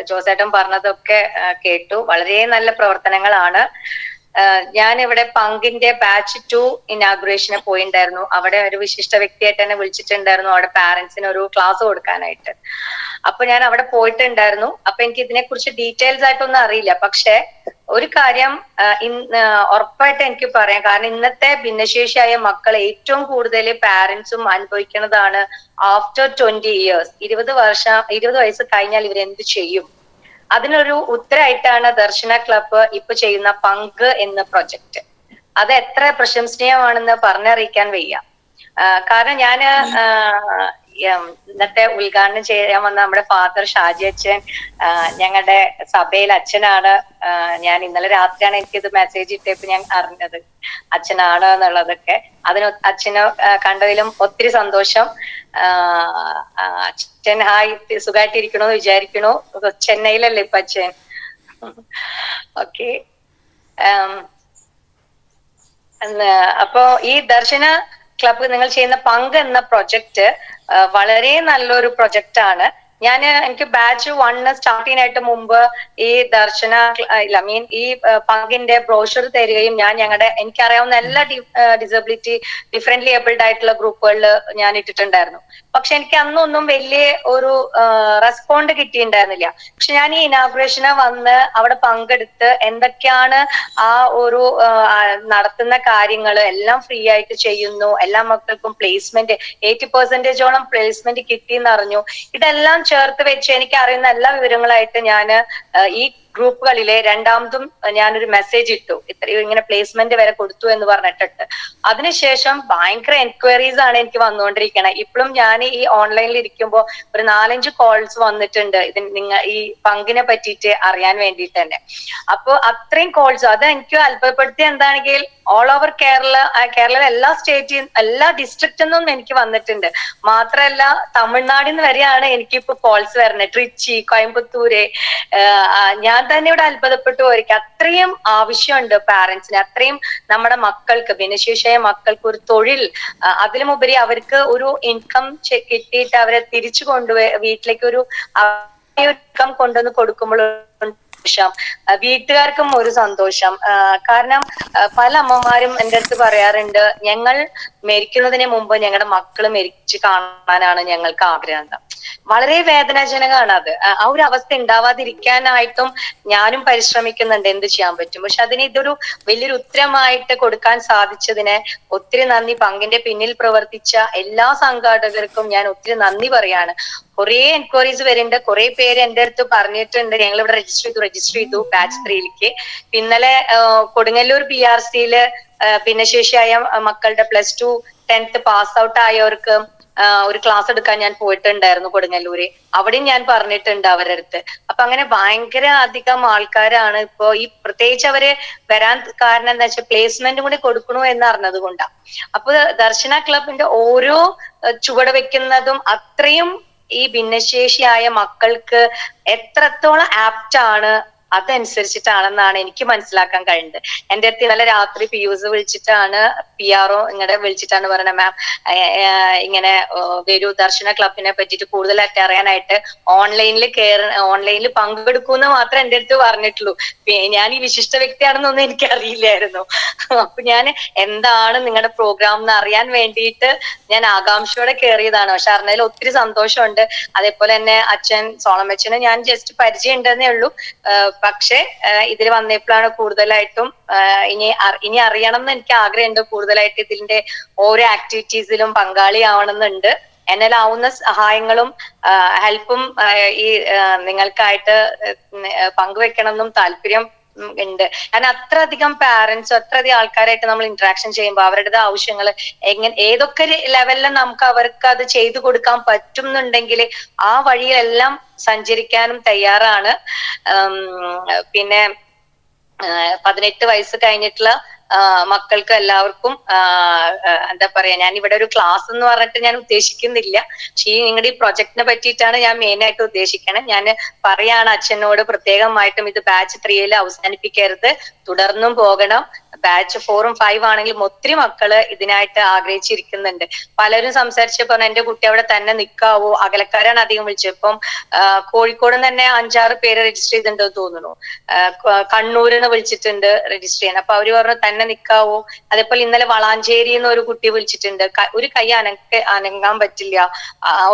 ജോസേട്ടൻ പറഞ്ഞതൊക്കെ കേട്ടു. വളരെ നല്ല പ്രവർത്തനങ്ങളാണ്. ഞാൻ ഇവിടെ പങ്കിന്റെ ബാച്ച് 2 ഇനാഗുറേഷന് പോയിണ്ടായിരുന്നു. അവിടെ ഒരു വിശിഷ്ട വ്യക്തിയായിട്ട് എന്നെ വിളിച്ചിട്ടുണ്ടായിരുന്നു, അവിടെ പാരന്റ്സിന് ഒരു ക്ലാസ് കൊടുക്കാനായിട്ട്. അപ്പൊ ഞാൻ അവിടെ പോയിട്ടുണ്ടായിരുന്നു. അപ്പൊ എനിക്ക് ഇതിനെ കുറിച്ച് ഡീറ്റെയിൽസ് ആയിട്ടൊന്നും അറിയില്ല. പക്ഷെ ഒരു കാര്യം ഉറപ്പായിട്ട് എനിക്ക് പറയാം. കാരണം ഇന്നത്തെ ഭിന്നശേഷിയായ മക്കൾ ഏറ്റവും കൂടുതൽ പാരന്റ്സും അനുഭവിക്കുന്നതാണ് ആഫ്റ്റർ 20 years. 20 വയസ്സ് കഴിഞ്ഞാൽ ഇവരെന്ത് ചെയ്യും? അതിനൊരു ഉത്തരമായിട്ടാണ് ദർശന ക്ലബ്ബ് ഇപ്പൊ ചെയ്യുന്ന പങ്ക് എന്ന പ്രൊജക്ട്. അത് എത്ര പ്രശംസനീയമാണെന്ന് പറഞ്ഞറിയിക്കാൻ വയ്യ. കാരണം ഞാന് ഇന്നത്തെ ഉദ്ഘാടനം ചെയ്യാൻ വന്ന നമ്മുടെ ഫാദർ ഷാജി അച്ഛൻ ഞങ്ങളുടെ സഭയിൽ അച്ഛനാണ്. ഞാൻ ഇന്നലെ രാത്രിയാണ് എനിക്കിത് മെസ്സേജ് ഇട്ടപ്പോ ഞാൻ അറിഞ്ഞത് അച്ഛനാണ് എന്നുള്ളതൊക്കെ. അതിന് അച്ഛനെ കണ്ടതിലും ഒത്തിരി സന്തോഷം. അച്ഛൻ ഹായ്, സുഖമായിട്ടിരിക്കണോന്ന് വിചാരിക്കണു. ചെന്നൈയിലല്ലേ ഇപ്പൊ അച്ഛൻ? ഓക്കെ. അപ്പോ ഈ ദർശന ക്ലബ്ബ് നിങ്ങൾ ചെയ്യുന്ന പങ്ക് എന്ന പ്രൊജക്ട് വളരെ നല്ലൊരു പ്രൊജക്റ്റ് ആണ്. എനിക്ക് ബാച്ച് 1 സ്റ്റാർട്ട് ചെയ്യാനായിട്ട് മുമ്പ് ഈ ദർശന ഈ പങ്കിന്റെ ബ്രോഷർ തരികയും എനിക്കറിയാവുന്ന എല്ലാ ഡിസബിലിറ്റി ഏബിൾഡ് ആയിട്ടുള്ള ഗ്രൂപ്പുകളിൽ ഞാൻ ഇട്ടിട്ടുണ്ടായിരുന്നു. പക്ഷെ എനിക്ക് അന്നൊന്നും വലിയ ഒരു റെസ്പോണ്ട് കിട്ടിയിട്ടുണ്ടായിരുന്നില്ല. പക്ഷെ ഞാൻ ഈ ഇനാഗുറേഷന് വന്ന് അവിടെ പങ്കെടുത്ത് എന്തൊക്കെയാണ് ആ ഒരു നടത്തുന്ന കാര്യങ്ങൾ എല്ലാം ഫ്രീ ആയിട്ട് ചെയ്യുന്നു. എല്ലാ മക്കൾക്കും പ്ലേസ്മെന്റ് 80% പ്ലേസ്മെന്റ് കിട്ടിയെന്ന് അറിഞ്ഞു. ഇതെല്ലാം ചേർത്ത് വെച്ച് എനിക്ക് അറിയുന്ന എല്ലാ വിവരങ്ങളായിട്ട് ഞാൻ ഈ ഗ്രൂപ്പുകളിലെ രണ്ടാമതും ഞാനൊരു മെസ്സേജ് ഇട്ടു, ഇങ്ങനെ പ്ലേസ്മെന്റ് വരെ കൊടുത്തു എന്ന് പറഞ്ഞിട്ട്. അതിനുശേഷം ഭയങ്കര എൻക്വയറീസ് ആണ് എനിക്ക് വന്നുകൊണ്ടിരിക്കണത്. ഇപ്പോഴും ഞാൻ ഈ ഓൺലൈനിൽ ഇരിക്കുമ്പോൾ ഒരു 4-5 കോൾസ് വന്നിട്ടുണ്ട് ഈ പങ്കിനെ പറ്റിയിട്ട് അറിയാൻ വേണ്ടിയിട്ട് തന്നെ. അപ്പൊ അത്രയും കോൾസ്, അത് എനിക്ക് അത്ഭുതപ്പെടുത്തിയ എന്താണെങ്കിൽ ഓൾ ഓവർ കേരള എല്ലാ സ്റ്റേറ്റിൽ എല്ലാ ഡിസ്ട്രിക്റ്റിൽ നിന്നും എനിക്ക് വന്നിട്ടുണ്ട്. മാത്രമല്ല തമിഴ്നാടിൽ നിന്ന് വരെയാണ് എനിക്കിപ്പോ കോൾസ് വരുന്നത്. ട്രിച്ചി, കോയമ്പത്തൂര്. ഞാൻ തന്നെ ഇവിടെ അത്ഭുതപ്പെട്ടു പോയിരിക്കും. അത്രയും ആവശ്യമുണ്ട് പാരന്റ്സിന്. അത്രയും നമ്മുടെ മക്കൾക്ക്, ഭിന്നശേഷിയായ മക്കൾക്ക് ഒരു തൊഴിൽ, അതിലുമുപരി അവർക്ക് ഒരു ഇൻകം കിട്ടിയിട്ട് അവരെ തിരിച്ചു വീട്ടിലേക്ക് ഒരു ഇൻകം കൊണ്ടുവന്ന് കൊടുക്കുമ്പോൾ വീട്ടുകാർക്കും ഒരു സന്തോഷം. കാരണം പല അമ്മമാരും എൻ്റെ അടുത്ത് പറയാറുണ്ട്, ഞങ്ങൾ മരിക്കുന്നതിന് മുമ്പ് ഞങ്ങളുടെ മക്കള് മരിച്ചു കാണാനാണ് ഞങ്ങൾക്ക് ആഗ്രഹം. വളരെ വേദനാജനകമാണ് അത്. ആ ഒരു അവസ്ഥ ഉണ്ടാവാതിരിക്കാനായിട്ടും ഞാനും പരിശ്രമിക്കുന്നുണ്ട്, എന്ത് ചെയ്യാൻ പറ്റും. പക്ഷെ അതിന് ഇതൊരു വലിയൊരു ഉത്തരമായിട്ട് കൊടുക്കാൻ സാധിച്ചതിന് ഒത്തിരി നന്ദി. പങ്കിന്റെ പിന്നിൽ പ്രവർത്തിച്ച എല്ലാ സംഘാടകർക്കും ഞാൻ ഒത്തിരി നന്ദി പറയാണ്. കുറെ എൻക്വയറീസ് വരുന്നുണ്ട്. കുറെ പേര് എൻ്റെ അടുത്ത് പറഞ്ഞിട്ടുണ്ട് ഞങ്ങൾ ഇവിടെ രജിസ്റ്റർ ചെയ്തു ബാച്ച് 3ലേക്ക്. ഇന്നലെ കൊടുങ്ങല്ലൂർ PRCയില് ഭിന്നശേഷിയായ മക്കളുടെ +2 10th പാസ് ഔട്ട് ആയവർക്ക് ഒരു ക്ലാസ് എടുക്കാൻ ഞാൻ പോയിട്ടുണ്ടായിരുന്നു കൊടുങ്ങല്ലൂര്. അവിടെയും ഞാൻ പറഞ്ഞിട്ടുണ്ട് അവരുടെ അടുത്ത്. അപ്പൊ അങ്ങനെ ഭയങ്കര അധികം ആൾക്കാരാണ് ഇപ്പോ ഈ പ്രത്യേകിച്ച് അവര് വരാൻ കാരണം എന്താ വെച്ചാൽ പ്ലേസ്മെന്റ് കൂടി കൊടുക്കണു എന്ന് അറിഞ്ഞത് കൊണ്ടാ. അപ്പൊ ദർശന ക്ലബിന്റെ ഓരോ ചുവട് വെക്കുന്നതും അത്രയും ഈ ഭിന്നശേഷിയായ മക്കൾക്ക് എത്രത്തോളം ആപ്റ്റ് ആണ് അതനുസരിച്ചിട്ടാണെന്നാണ് എനിക്ക് മനസ്സിലാക്കാൻ കഴിയുന്നത്. എന്റെ അടുത്ത് ഇന്നലെ രാത്രി പിയൂസ് വിളിച്ചിട്ടാണ്, PRO ഇങ്ങനെ വിളിച്ചിട്ടാണ് പറഞ്ഞത്, മാം ഇങ്ങനെ വരൂ, ദർശന ക്ലബിനെ പറ്റിയിട്ട് കൂടുതലായിട്ട് അറിയാനായിട്ട് ഓൺലൈനിൽ പങ്കെടുക്കൂന്ന് മാത്രമേ എന്റെ അടുത്ത് പറഞ്ഞിട്ടുള്ളൂ. ഞാൻ ഈ വിശിഷ്ട വ്യക്തിയാണെന്നൊന്നും എനിക്ക് അറിയില്ലായിരുന്നു. അപ്പൊ ഞാൻ എന്താണ് നിങ്ങളുടെ പ്രോഗ്രാം എന്ന് അറിയാൻ വേണ്ടിയിട്ട് ഞാൻ ആകാംക്ഷയോടെ കയറിയതാണ്. പക്ഷെ അറിഞ്ഞതിൽ ഒത്തിരി സന്തോഷമുണ്ട്. അതേപോലെ തന്നെ അച്ഛൻ സോളമച്ചനെ ഞാൻ ജസ്റ്റ് പരിചയം ഉണ്ടെന്നേ ഉള്ളൂ. പക്ഷെ ഇതിൽ വന്നപ്പോഴാണ് കൂടുതലായിട്ടും ഇനി അറിയണം എന്ന് എനിക്ക് ആഗ്രഹമുണ്ട്. കൂടുതലായിട്ട് ഇതിന്റെ ഓരോ ആക്ടിവിറ്റീസിലും പങ്കാളിയാവണമെന്നുണ്ട്. എന്നാലാവുന്ന സഹായങ്ങളും ഹെൽപ്പും ഈ നിങ്ങൾക്കായിട്ട് പങ്കുവെക്കണം എന്നും താല്പര്യം ഉണ്ട്. കാരണം അത്രയധികം പാരന്റ്സും അത്രയധികം ആൾക്കാരായിട്ട് നമ്മൾ ഇന്ററാക്ഷൻ ചെയ്യുമ്പോൾ അവരുടെ ആവശ്യങ്ങൾ ഏതൊക്കെ ലെവലിലും നമുക്ക് അവർക്ക് അത് ചെയ്തു കൊടുക്കാൻ പറ്റും എന്നുണ്ടെങ്കിൽ ആ വഴിയിലെല്ലാം സഞ്ചരിക്കാനും തയ്യാറാണ്. പിന്നെ 18 വയസ്സ് കഴിഞ്ഞിട്ടുള്ള മക്കൾക്ക് എല്ലാവർക്കും എന്താ പറയാ, ഞാൻ ഇവിടെ ഒരു ക്ലാസ് എന്ന് പറഞ്ഞിട്ട് ഞാൻ ഉദ്ദേശിക്കുന്നില്ല. പക്ഷേ നിങ്ങളുടെ ഈ പ്രൊജക്ടിനെ പറ്റിയിട്ടാണ് ഞാൻ മെയിൻ ആയിട്ട് ഉദ്ദേശിക്കണേ. ഞാൻ പറയാണ് അച്ഛനോട് പ്രത്യേകമായിട്ടും, ഇത് ബാച്ച് 3 അവസാനിപ്പിക്കരുത്, തുടർന്നും പോകണം. ബാച്ച് 4ഉം 5 ആണെങ്കിലും ഒത്തിരി മക്കള് ഇതിനായിട്ട് ആഗ്രഹിച്ചിരിക്കുന്നുണ്ട്. പലരും സംസാരിച്ച് പറഞ്ഞു എന്റെ കുട്ടി അവിടെ തന്നെ നിൽക്കാവോ, അകലക്കാരാണ് അധികം വിളിച്ചത്. ഇപ്പം കോഴിക്കോട് തന്നെ 5-6 പേര് രജിസ്റ്റർ ചെയ്തിട്ടുണ്ടെന്ന് തോന്നുന്നു. കണ്ണൂരിന്ന് വിളിച്ചിട്ടുണ്ട് രജിസ്റ്റർ ചെയ്യാൻ. അപ്പൊ അവര് പറഞ്ഞു തന്നെ നിൽക്കാവോ. അതേപോലെ ഇന്നലെ വളാഞ്ചേരിന്ന് ഒരു കുട്ടി വിളിച്ചിട്ടുണ്ട്. ഒരു കൈ അനങ്ങാൻ പറ്റില്ല,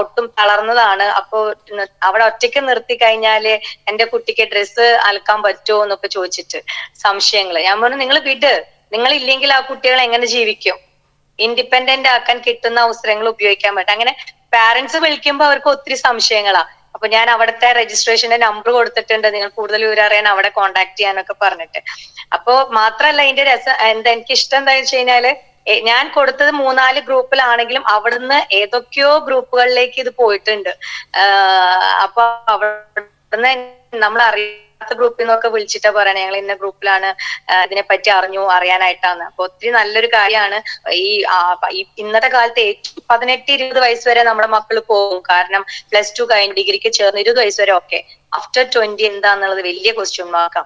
ഒട്ടും തളർന്നതാണ്. അപ്പൊ അവിടെ ഒറ്റയ്ക്ക് നിർത്തി കഴിഞ്ഞാല് എന്റെ കുട്ടിക്ക് ഡ്രസ്സ് അലക്കാൻ പറ്റുമോ എന്നൊക്കെ ചോദിച്ചിട്ട് സംശയങ്ങള്. ഞാൻ പറഞ്ഞു നിങ്ങൾ വിട്, നിങ്ങൾ ഇല്ലെങ്കിൽ ആ കുട്ടികൾ എങ്ങനെ ജീവിക്കും? ഇൻഡിപെൻഡന്റ് ആക്കാൻ കിട്ടുന്ന അവസരങ്ങൾ ഉപയോഗിക്കാൻ പറ്റും. അങ്ങനെ പാരന്റ്സ് വിളിക്കുമ്പോൾ അവർക്ക് ഒത്തിരി സംശയങ്ങളാ. അപ്പൊ ഞാൻ അവിടുത്തെ രജിസ്ട്രേഷന്റെ നമ്പർ കൊടുത്തിട്ടുണ്ട്, നിങ്ങൾ കൂടുതൽ വിവരം അറിയാൻ അവിടെ കോൺടാക്ട് ചെയ്യാനൊക്കെ പറഞ്ഞിട്ട്. അപ്പൊ മാത്രല്ല ഇതിന്റെ രസം എനിക്ക് ഇഷ്ടം എന്താ വെച്ച് കഴിഞ്ഞാല്, ഞാൻ കൊടുത്തത് 3-4 ഗ്രൂപ്പിലാണെങ്കിലും അവിടുന്ന് ഏതൊക്കെയോ ഗ്രൂപ്പുകളിലേക്ക് ഇത് പോയിട്ടുണ്ട്. അപ്പൊ അവിടുന്ന് നമ്മൾ ഗ്രൂപ്പിൽ നിന്നൊക്കെ വിളിച്ചിട്ടാ പറയണേ ഞങ്ങൾ ഇന്ന ഗ്രൂപ്പിലാണ്, ഇതിനെപ്പറ്റി അറിയാനായിട്ടാണ്. അപ്പൊ ഒത്തിരി നല്ലൊരു കാര്യമാണ്. ഇന്നത്തെ കാലത്ത് 18-20 വയസ്സ് വരെ നമ്മുടെ മക്കൾ പോകും. കാരണം +2 കഴിഞ്ഞ് ഡിഗ്രിക്ക് ചേർന്ന് 20 വയസ്സ് വരെ ഓക്കെ. ആഫ്റ്റർ 20 എന്താന്നുള്ളത് വലിയ ക്വസ്റ്റ്യൻ മാർക്കാം.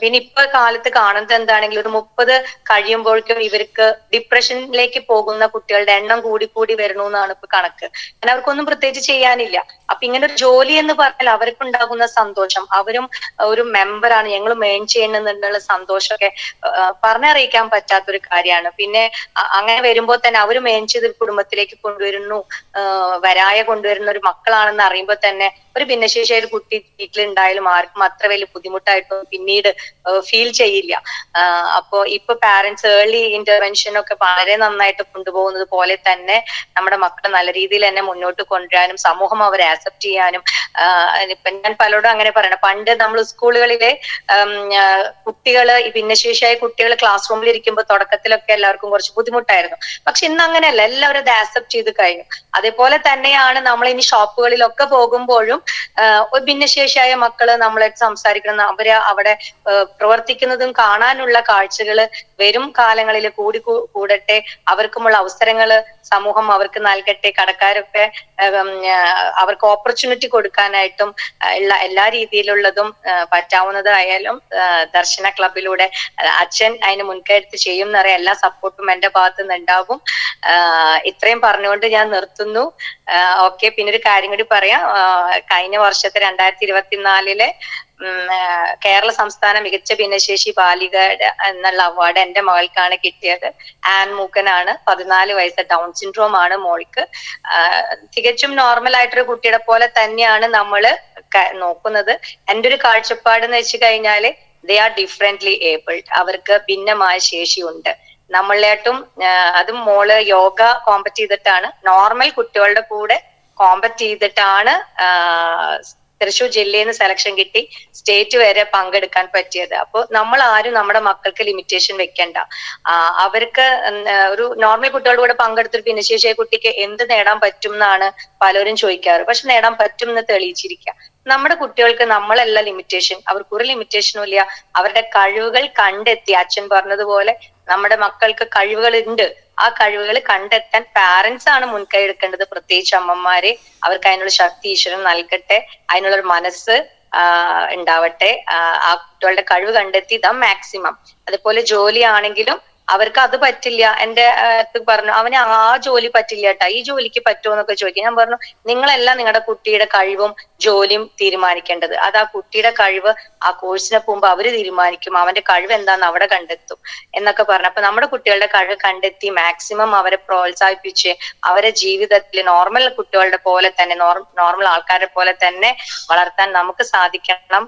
പിന്നെ ഇപ്പൊ കാലത്ത് കാണുന്നത് എന്താണെങ്കിലും ഒരു 30 കഴിയുമ്പോഴേക്കും ഇവർക്ക് ഡിപ്രഷനിലേക്ക് പോകുന്ന കുട്ടികളുടെ എണ്ണം കൂടി വരുന്നു എന്നാണ് ഇപ്പൊ കണക്ക്. കാരണം അവർക്കൊന്നും പ്രത്യേകിച്ച് ചെയ്യാനില്ല. അപ്പൊ ഇങ്ങനെ ഒരു ജോലി എന്ന് പറഞ്ഞാൽ അവർക്ക് ഉണ്ടാകുന്ന സന്തോഷം, അവരും ഒരു മെമ്പറാണ്, ഞങ്ങൾ മെയിൻ ചെയ്യണമെന്നുള്ള സന്തോഷമൊക്കെ പറഞ്ഞറിയിക്കാൻ പറ്റാത്തൊരു കാര്യമാണ്. പിന്നെ അങ്ങനെ വരുമ്പോൾ തന്നെ അവർ മെയിൻ ചെയ്ത് കുടുംബത്തിലേക്ക് കൊണ്ടുവരുന്നു, കൊണ്ടുവരുന്ന ഒരു മക്കളാണെന്ന് അറിയുമ്പോൾ തന്നെ ഒരു ഭിന്നശേഷിയായ ഒരു കുട്ടി വീട്ടിലുണ്ടായാലും ആർക്കും അത്ര വലിയ ബുദ്ധിമുട്ടായിട്ടും പിന്നീട് ഫീൽ ചെയ്യില്ല. അപ്പോ ഇപ്പൊ പാരന്റ്സ് ഏർലി ഇന്റർവെൻഷൻ ഒക്കെ വളരെ നന്നായിട്ട് കൊണ്ടുപോകുന്നത് പോലെ തന്നെ നമ്മുടെ മക്കളെ നല്ല രീതിയിൽ തന്നെ മുന്നോട്ട് കൊണ്ടുവരാനും സമൂഹം അവരെ ആക്സെപ്റ്റ് ചെയ്യാനും. ഇപ്പൊ ഞാൻ പലരോടും അങ്ങനെ പറയണം, പണ്ട് നമ്മൾ സ്കൂളുകളിലെ കുട്ടികള്, ഈ ഭിന്നശേഷിയായ കുട്ടികൾ ക്ലാസ് റൂമിൽ ഇരിക്കുമ്പോൾ തുടക്കത്തിലൊക്കെ എല്ലാവർക്കും കുറച്ച് ബുദ്ധിമുട്ടായിരുന്നു. പക്ഷെ ഇന്ന് അങ്ങനെയല്ല, എല്ലാവരും അത് ആക്സെപ്റ്റ് ചെയ്ത് കഴിഞ്ഞു. അതേപോലെ തന്നെയാണ് നമ്മൾ ഇനി ഷോപ്പുകളിലൊക്കെ പോകുമ്പോഴും ഭിന്നശേഷിയായ മക്കള് നമ്മളായിട്ട് സംസാരിക്കണം, അവര് അവിടെ പ്രവർത്തിക്കുന്നതും കാണാനുള്ള കാഴ്ചകള് വരും കാലങ്ങളിൽ കൂടട്ടെ, അവർക്കുമുള്ള അവസരങ്ങള് സമൂഹം അവർക്ക് നൽകട്ടെ. കടക്കാരൊക്കെ അവർക്ക് ഓപ്പർച്യൂണിറ്റി കൊടുക്കാനായിട്ടും ഉള്ള എല്ലാ രീതിയിലുള്ളതും പറ്റാവുന്നതായാലും ദർശന ക്ലബിലൂടെ അച്ഛൻ അതിന് മുൻകരുത്ത് ചെയ്യും എന്നറിയാം. എല്ലാ സപ്പോർട്ടും എന്റെ ഭാഗത്ത് നിന്ന് ഉണ്ടാവും. ഇത്രയും പറഞ്ഞുകൊണ്ട് ഞാൻ നിർത്തുന്നു. ഓക്കെ. പിന്നെ ഒരു കാര്യം കൂടി പറയാം. കഴിഞ്ഞ വർഷത്തെ 2024 കേരള സംസ്ഥാന മികച്ച ഭിന്നശേഷി ബാലിക എന്നുള്ള അവാർഡ് എന്റെ മകൾക്കാണ് കിട്ടിയത്. ആൻ മൂക്കനാണ്. 14 വയസ്സ്, ഡൗൺ സിൻഡ്രോം ആണ് മോൾക്ക്. തികച്ചും നോർമൽ ആയിട്ടൊരു കുട്ടിയുടെ പോലെ തന്നെയാണ് നമ്മള് നോക്കുന്നത്. എന്റെ ഒരു കാഴ്ചപ്പാട് എന്ന് വെച്ച് കഴിഞ്ഞാല് ദേ ആർ ഡിഫറെന്റ്ലി ഏബിൾഡ്. അവർക്ക് ഭിന്നമായ ശേഷിയുണ്ട്. നമ്മളായിട്ടും അതും മോള് യോഗ കോമ്പറ്റ് ചെയ്തിട്ടാണ്, നോർമൽ കുട്ടികളുടെ കൂടെ കോമ്പറ്റ് ചെയ്തിട്ടാണ് തൃശ്ശൂർ ജില്ലയിൽ നിന്ന് സെലക്ഷൻ കിട്ടി സ്റ്റേറ്റ് വരെ പങ്കെടുക്കാൻ പറ്റിയത്. അപ്പോൾ നമ്മൾ ആരും നമ്മുടെ മക്കൾക്ക് ലിമിറ്റേഷൻ വെക്കണ്ട. അവർക്ക് ഒരു നോർമൽ കുട്ടികളുടെ കൂടെ പങ്കെടുത്തൊരു ഭിന്നശേഷിയായ കുട്ടിക്ക് എന്ത് നേടാൻ പറ്റും എന്നാണ് പലരും ചോദിക്കാറ്. പക്ഷെ നേടാൻ പറ്റും എന്ന് തെളിയിച്ചിരിക്കുക. നമ്മുടെ കുട്ടികൾക്ക് നമ്മളല്ല ലിമിറ്റേഷൻ, അവർക്ക് ഒരു ലിമിറ്റേഷനും ഇല്ല. അവരുടെ കഴിവുകൾ കണ്ടെത്തി, അച്ഛൻ പറഞ്ഞതുപോലെ നമ്മുടെ മക്കൾക്ക് കഴിവുകൾ ഉണ്ട്. ആ കഴിവുകൾ കണ്ടെത്താൻ പാരന്റ്സ് ആണ് മുൻകൈ എടുക്കേണ്ടത്, പ്രത്യേകിച്ച് അമ്മമാരെ. അവർക്ക് അതിനുള്ള ശക്തി ഈശ്വരൻ നൽകട്ടെ, അതിനുള്ളൊരു മനസ്സ് ഉണ്ടാവട്ടെ. ആ കുട്ടികളുടെ കഴിവ് കണ്ടെത്തി മാക്സിമം. അതുപോലെ ജോലിയാണെങ്കിലും അവർക്ക് അത് പറ്റില്ല. എന്റെ അടുത്ത് പറഞ്ഞു അവന് ആ ജോലി പറ്റില്ല കേട്ടാ, ഈ ജോലിക്ക് പറ്റുമോ എന്നൊക്കെ ചോദിക്കും. ഞാൻ പറഞ്ഞു നിങ്ങളെല്ലാം നിങ്ങളുടെ കുട്ടിയുടെ കഴിവും ജോലിയും തീരുമാനിക്കേണ്ടത്. അത് ആ കുട്ടിയുടെ കഴിവ് ആ കോഴ്സിനെ പോകുമ്പോൾ അവര് തീരുമാനിക്കും, അവന്റെ കഴിവ് എന്താന്ന് അവിടെ കണ്ടെത്തും എന്നൊക്കെ പറഞ്ഞു. അപ്പൊ നമ്മുടെ കുട്ടികളുടെ കഴിവ് കണ്ടെത്തി മാക്സിമം അവരെ പ്രോത്സാഹിപ്പിച്ച് അവരെ ജീവിതത്തിൽ നോർമൽ കുട്ടികളുടെ പോലെ തന്നെ നോർമൽ ആൾക്കാരെ പോലെ തന്നെ വളർത്താൻ നമുക്ക് സാധിക്കണം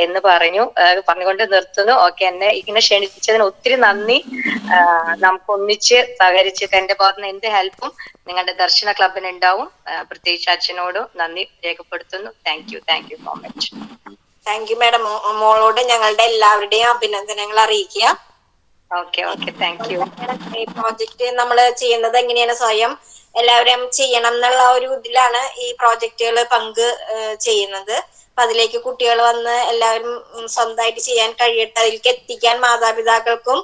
എന്ന് പറഞ്ഞുകൊണ്ട് നിർത്തുന്നു. ഓക്കെ, എന്നെ ഇങ്ങനെ ക്ഷണിച്ചതിന് ഒത്തിരി നന്ദി. നമുക്ക് ഒന്നിച്ച് സഹകരിച്ചിട്ട് എന്റെ ഭാഗത്തുനിന്ന് എന്ത് ഹെൽപ്പും നിങ്ങളുടെ ദർശന ക്ലബിന് ഉണ്ടാവും. പ്രത്യേകിച്ച് അച്ഛനോടും നന്ദി രേഖപ്പെടുത്തുന്നു. Thank you so much. Thank you madam. മോളോട് ഞങ്ങളുടെ എല്ലാവരുടെയും അഭിനന്ദനങ്ങൾ അറിയിക്കുക. Okay thank you. ഈ പ്രോജക്റ്റ് നമ്മൾ ചെയ്യുന്നത് എങ്ങനെയാണ്, സ്വയം എല്ലാവരും ചെയ്യണം എന്നുള്ള ഒരു ഇതിലാണ് ഈ പ്രോജക്റ്റുകൾ ചെയ്യുന്നത്. അപ്പൊ അതിലേക്ക് കുട്ടികൾ വന്ന് എല്ലാവരും സ്വന്തമായിട്ട് ചെയ്യാൻ കഴിയട്ടെ, അതിലേക്ക് എത്തിക്കാൻ മാതാപിതാക്കൾക്കും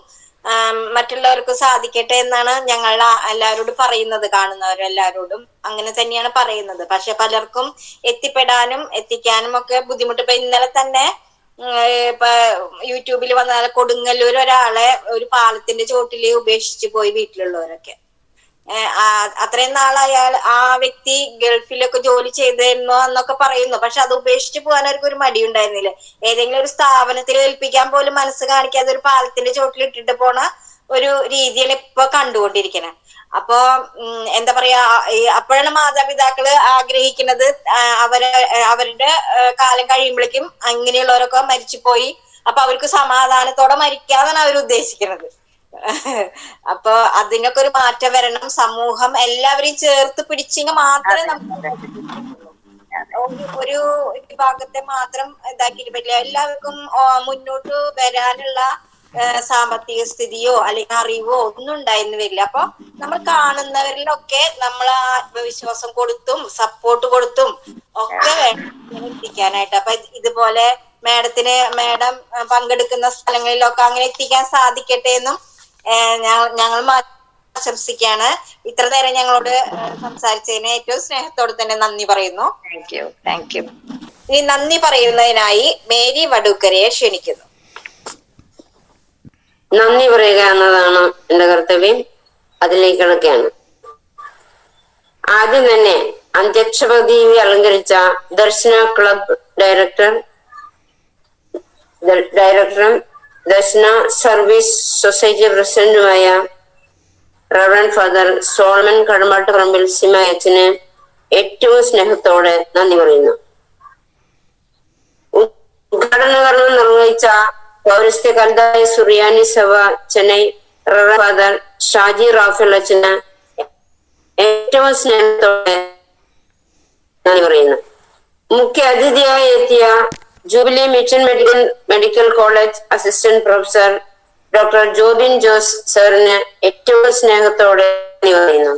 മറ്റുള്ളവർക്കും സാധിക്കട്ടെ എന്നാണ് ഞങ്ങൾ എല്ലാവരോടും പറയുന്നത്. കാണുന്നവരെല്ലാവരോടും അങ്ങനെ തന്നെയാണ് പറയുന്നത്. പക്ഷെ പലർക്കും എത്തിപ്പെടാനും എത്തിക്കാനും ഒക്കെ ബുദ്ധിമുട്ട്. ഇപ്പൊ ഇന്നലെ തന്നെ ഇപ്പൊ യൂട്യൂബിൽ വന്നാൽ കൊടുങ്ങല്ലൂർ ഒരാളെ ഒരു പാലത്തിന്റെ ചോട്ടില് ഉപേക്ഷിച്ചു പോയി വീട്ടിലുള്ളവരൊക്കെ. അത്രയും നാൾ ആ വ്യക്തി ഗൾഫിലൊക്കെ ജോലി ചെയ്തിരുന്നോ എന്നൊക്കെ പറയുന്നു. പക്ഷെ അത് ഉപേക്ഷിച്ച് പോകാൻ അവർക്ക് ഒരു മടി ഉണ്ടായിരുന്നില്ല. ഏതെങ്കിലും ഒരു സ്ഥാപനത്തിൽ ഏൽപ്പിക്കാൻ പോലും മനസ്സ് കാണിക്കാതെ ഒരു പാലത്തിന്റെ ചോട്ടിൽ ഇട്ടിട്ട് പോണ ഒരു രീതിയിൽ ഇപ്പൊ കണ്ടുകൊണ്ടിരിക്കണേ. അപ്പൊ എന്താ പറയാ, അപ്പോഴാണ് മാതാപിതാക്കള് ആഗ്രഹിക്കുന്നത് അവരുടെ കാലം കഴിയുമ്പോഴേക്കും അങ്ങനെയുള്ളവരൊക്കെ മരിച്ചുപോയി, അപ്പൊ അവർക്ക് സമാധാനത്തോടെ മരിക്കാന്നാണ് അവർ ഉദ്ദേശിക്കുന്നത്. അപ്പൊ അതിനൊക്കെ ഒരു മാറ്റം വരണം. സമൂഹം എല്ലാവരെയും ചേർത്ത് പിടിച്ചെങ്കിൽ മാത്രമേ നമുക്ക് ഒരു വിഭാഗത്തെ മാത്രം ഇതാക്കിയിട്ട് പറ്റില്ല. എല്ലാവർക്കും മുന്നോട്ട് വരാനുള്ള സാമ്പത്തിക സ്ഥിതിയോ അല്ലെങ്കിൽ അറിവോ ഒന്നും ഉണ്ടായിരുന്നു വരില്ല. അപ്പൊ നമ്മൾ കാണുന്നവരിലൊക്കെ നമ്മൾ ആത്മവിശ്വാസം കൊടുത്തും സപ്പോർട്ട് കൊടുത്തും ഒക്കെ വേണം എത്തിക്കാനായിട്ട്. അപ്പൊ ഇതുപോലെ മാഡം പങ്കെടുക്കുന്ന സ്ഥലങ്ങളിലൊക്കെ അങ്ങനെ എത്തിക്കാൻ സാധിക്കട്ടെ എന്നും ഞങ്ങൾ ആശംസിക്കാണ്. ഇത്ര നേരം ഞങ്ങളോട് സംസാരിച്ചതിന് ഏറ്റവും സ്നേഹത്തോടെ തന്നെ നന്ദി പറയുന്നു. Thank you. ഇനി നന്ദി പറയുന്നതിനായി മേരി വടൂക്കരയെ ക്ഷണിക്കുന്നു. നന്ദി പറയുക എന്നതാണ് എന്റെ കർത്തവ്യം. അതിലേക്ക് കിടക്കുകയാണ്. ആദ്യം തന്നെ അധ്യക്ഷ പദവി അലങ്കരിച്ച ദർശന ക്ലബ് ഡയറക്ടറും ദർശന സർവീസ് സൊസൈറ്റി പ്രസിഡന്റുമായ റവറൻ ഫാദർ സോളമൻ കടമ്പാട്ടുപറമ്പിൽ സിമയച്ചന് ഏറ്റവും സ്നേഹത്തോടെ നന്ദി പറയുന്നു. ഉദ്ഘാടന കർമ്മം നിർവഹിച്ച പൗരസ്ത്യ കൽതായ സുറിയാനി സഭ ചെന്നൈ റവറൻ ഫാദർ ഷാജി റാഫേൽ അച്ഛന് ഏറ്റവും സ്നേഹത്തോടെ നന്ദി പറയുന്നു. മുഖ്യ അതിഥിയായി എത്തിയ Jubilee Mission Medical College assistant professor doctor Jobin Jose സാറിന് ഏറ്റവും സ്നേഹത്തോടെ നന്ദി പറയുന്നു.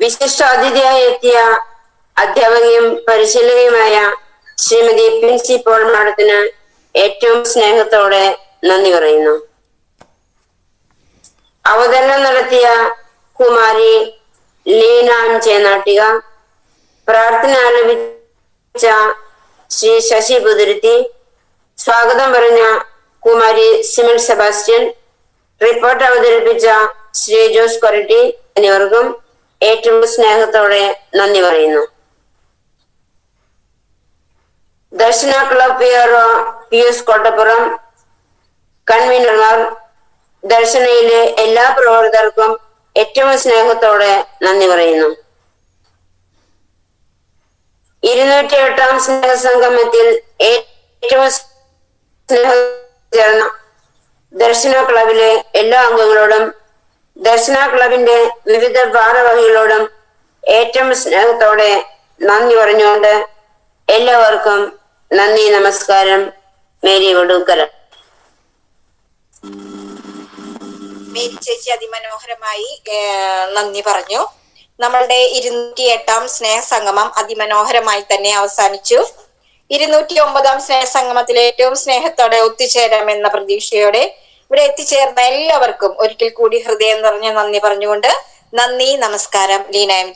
വിശിഷ്ട അതിഥിയായി എത്തിയ അധ്യാപകയും പരിശീലകയുമായ ശ്രീമതി പ്രിൻസി പോൾ മാഡത്തിന് ഏറ്റവും സ്നേഹത്തോടെ നന്ദി പറയുന്നു. അവതരണം നടത്തിയ കുമാരി ലീന എം നാട്ടിക, പ്രാർത്ഥന ആലപിച്ച ശ്രീ ശശി പുതുരുത്തി, സ്വാഗതം പറഞ്ഞ കുമാരി സിമൽ സെബാസ്റ്റ്യൻ, റിപ്പോർട്ട് അവതരിപ്പിച്ച ശ്രീ ജോസ് കൊരട്ടി എന്നിവർക്കും ഏറ്റവും സ്നേഹത്തോടെ നന്ദി പറയുന്നു. ദർശന ക്ലബ് പിയറോ പിയൂസ് കോട്ടപ്പുറം, കൺവീനർമാർ, ദർശനയിലെ എല്ലാ പ്രവർത്തകർക്കും ഏറ്റവും സ്നേഹത്തോടെ നന്ദി പറയുന്നു. 208 സ്നേഹസംഗമത്തിൽ ഏറ്റവും സ്നേഹം ചേർന്ന ദർശന ക്ലബിലെ എല്ലാ അംഗങ്ങളോടും ദർശന ക്ലബിന്റെ വിവിധ ഭാരവാഹികളോടും ഏറ്റവും സ്നേഹത്തോടെ നന്ദി പറഞ്ഞുകൊണ്ട് എല്ലാവർക്കും നന്ദി, നമസ്കാരം. മേരി വടൂക്കര. മേരി ചേച്ചി അതിമനോഹരമായി നന്ദി പറഞ്ഞു. നമ്മളുടെ 208 സ്നേഹസംഗമം അതിമനോഹരമായി തന്നെ അവസാനിച്ചു. 209 സ്നേഹസംഗമത്തിൽ ഏറ്റവും സ്നേഹത്തോടെ ഒത്തുചേരാമെന്ന പ്രതീക്ഷയോടെ ഇവിടെ എത്തിച്ചേർന്ന എല്ലാവർക്കും ഒരിക്കൽ കൂടി ഹൃദയം നിറഞ്ഞ നന്ദി പറഞ്ഞുകൊണ്ട് നന്ദി, നമസ്കാരം. ലീന എം.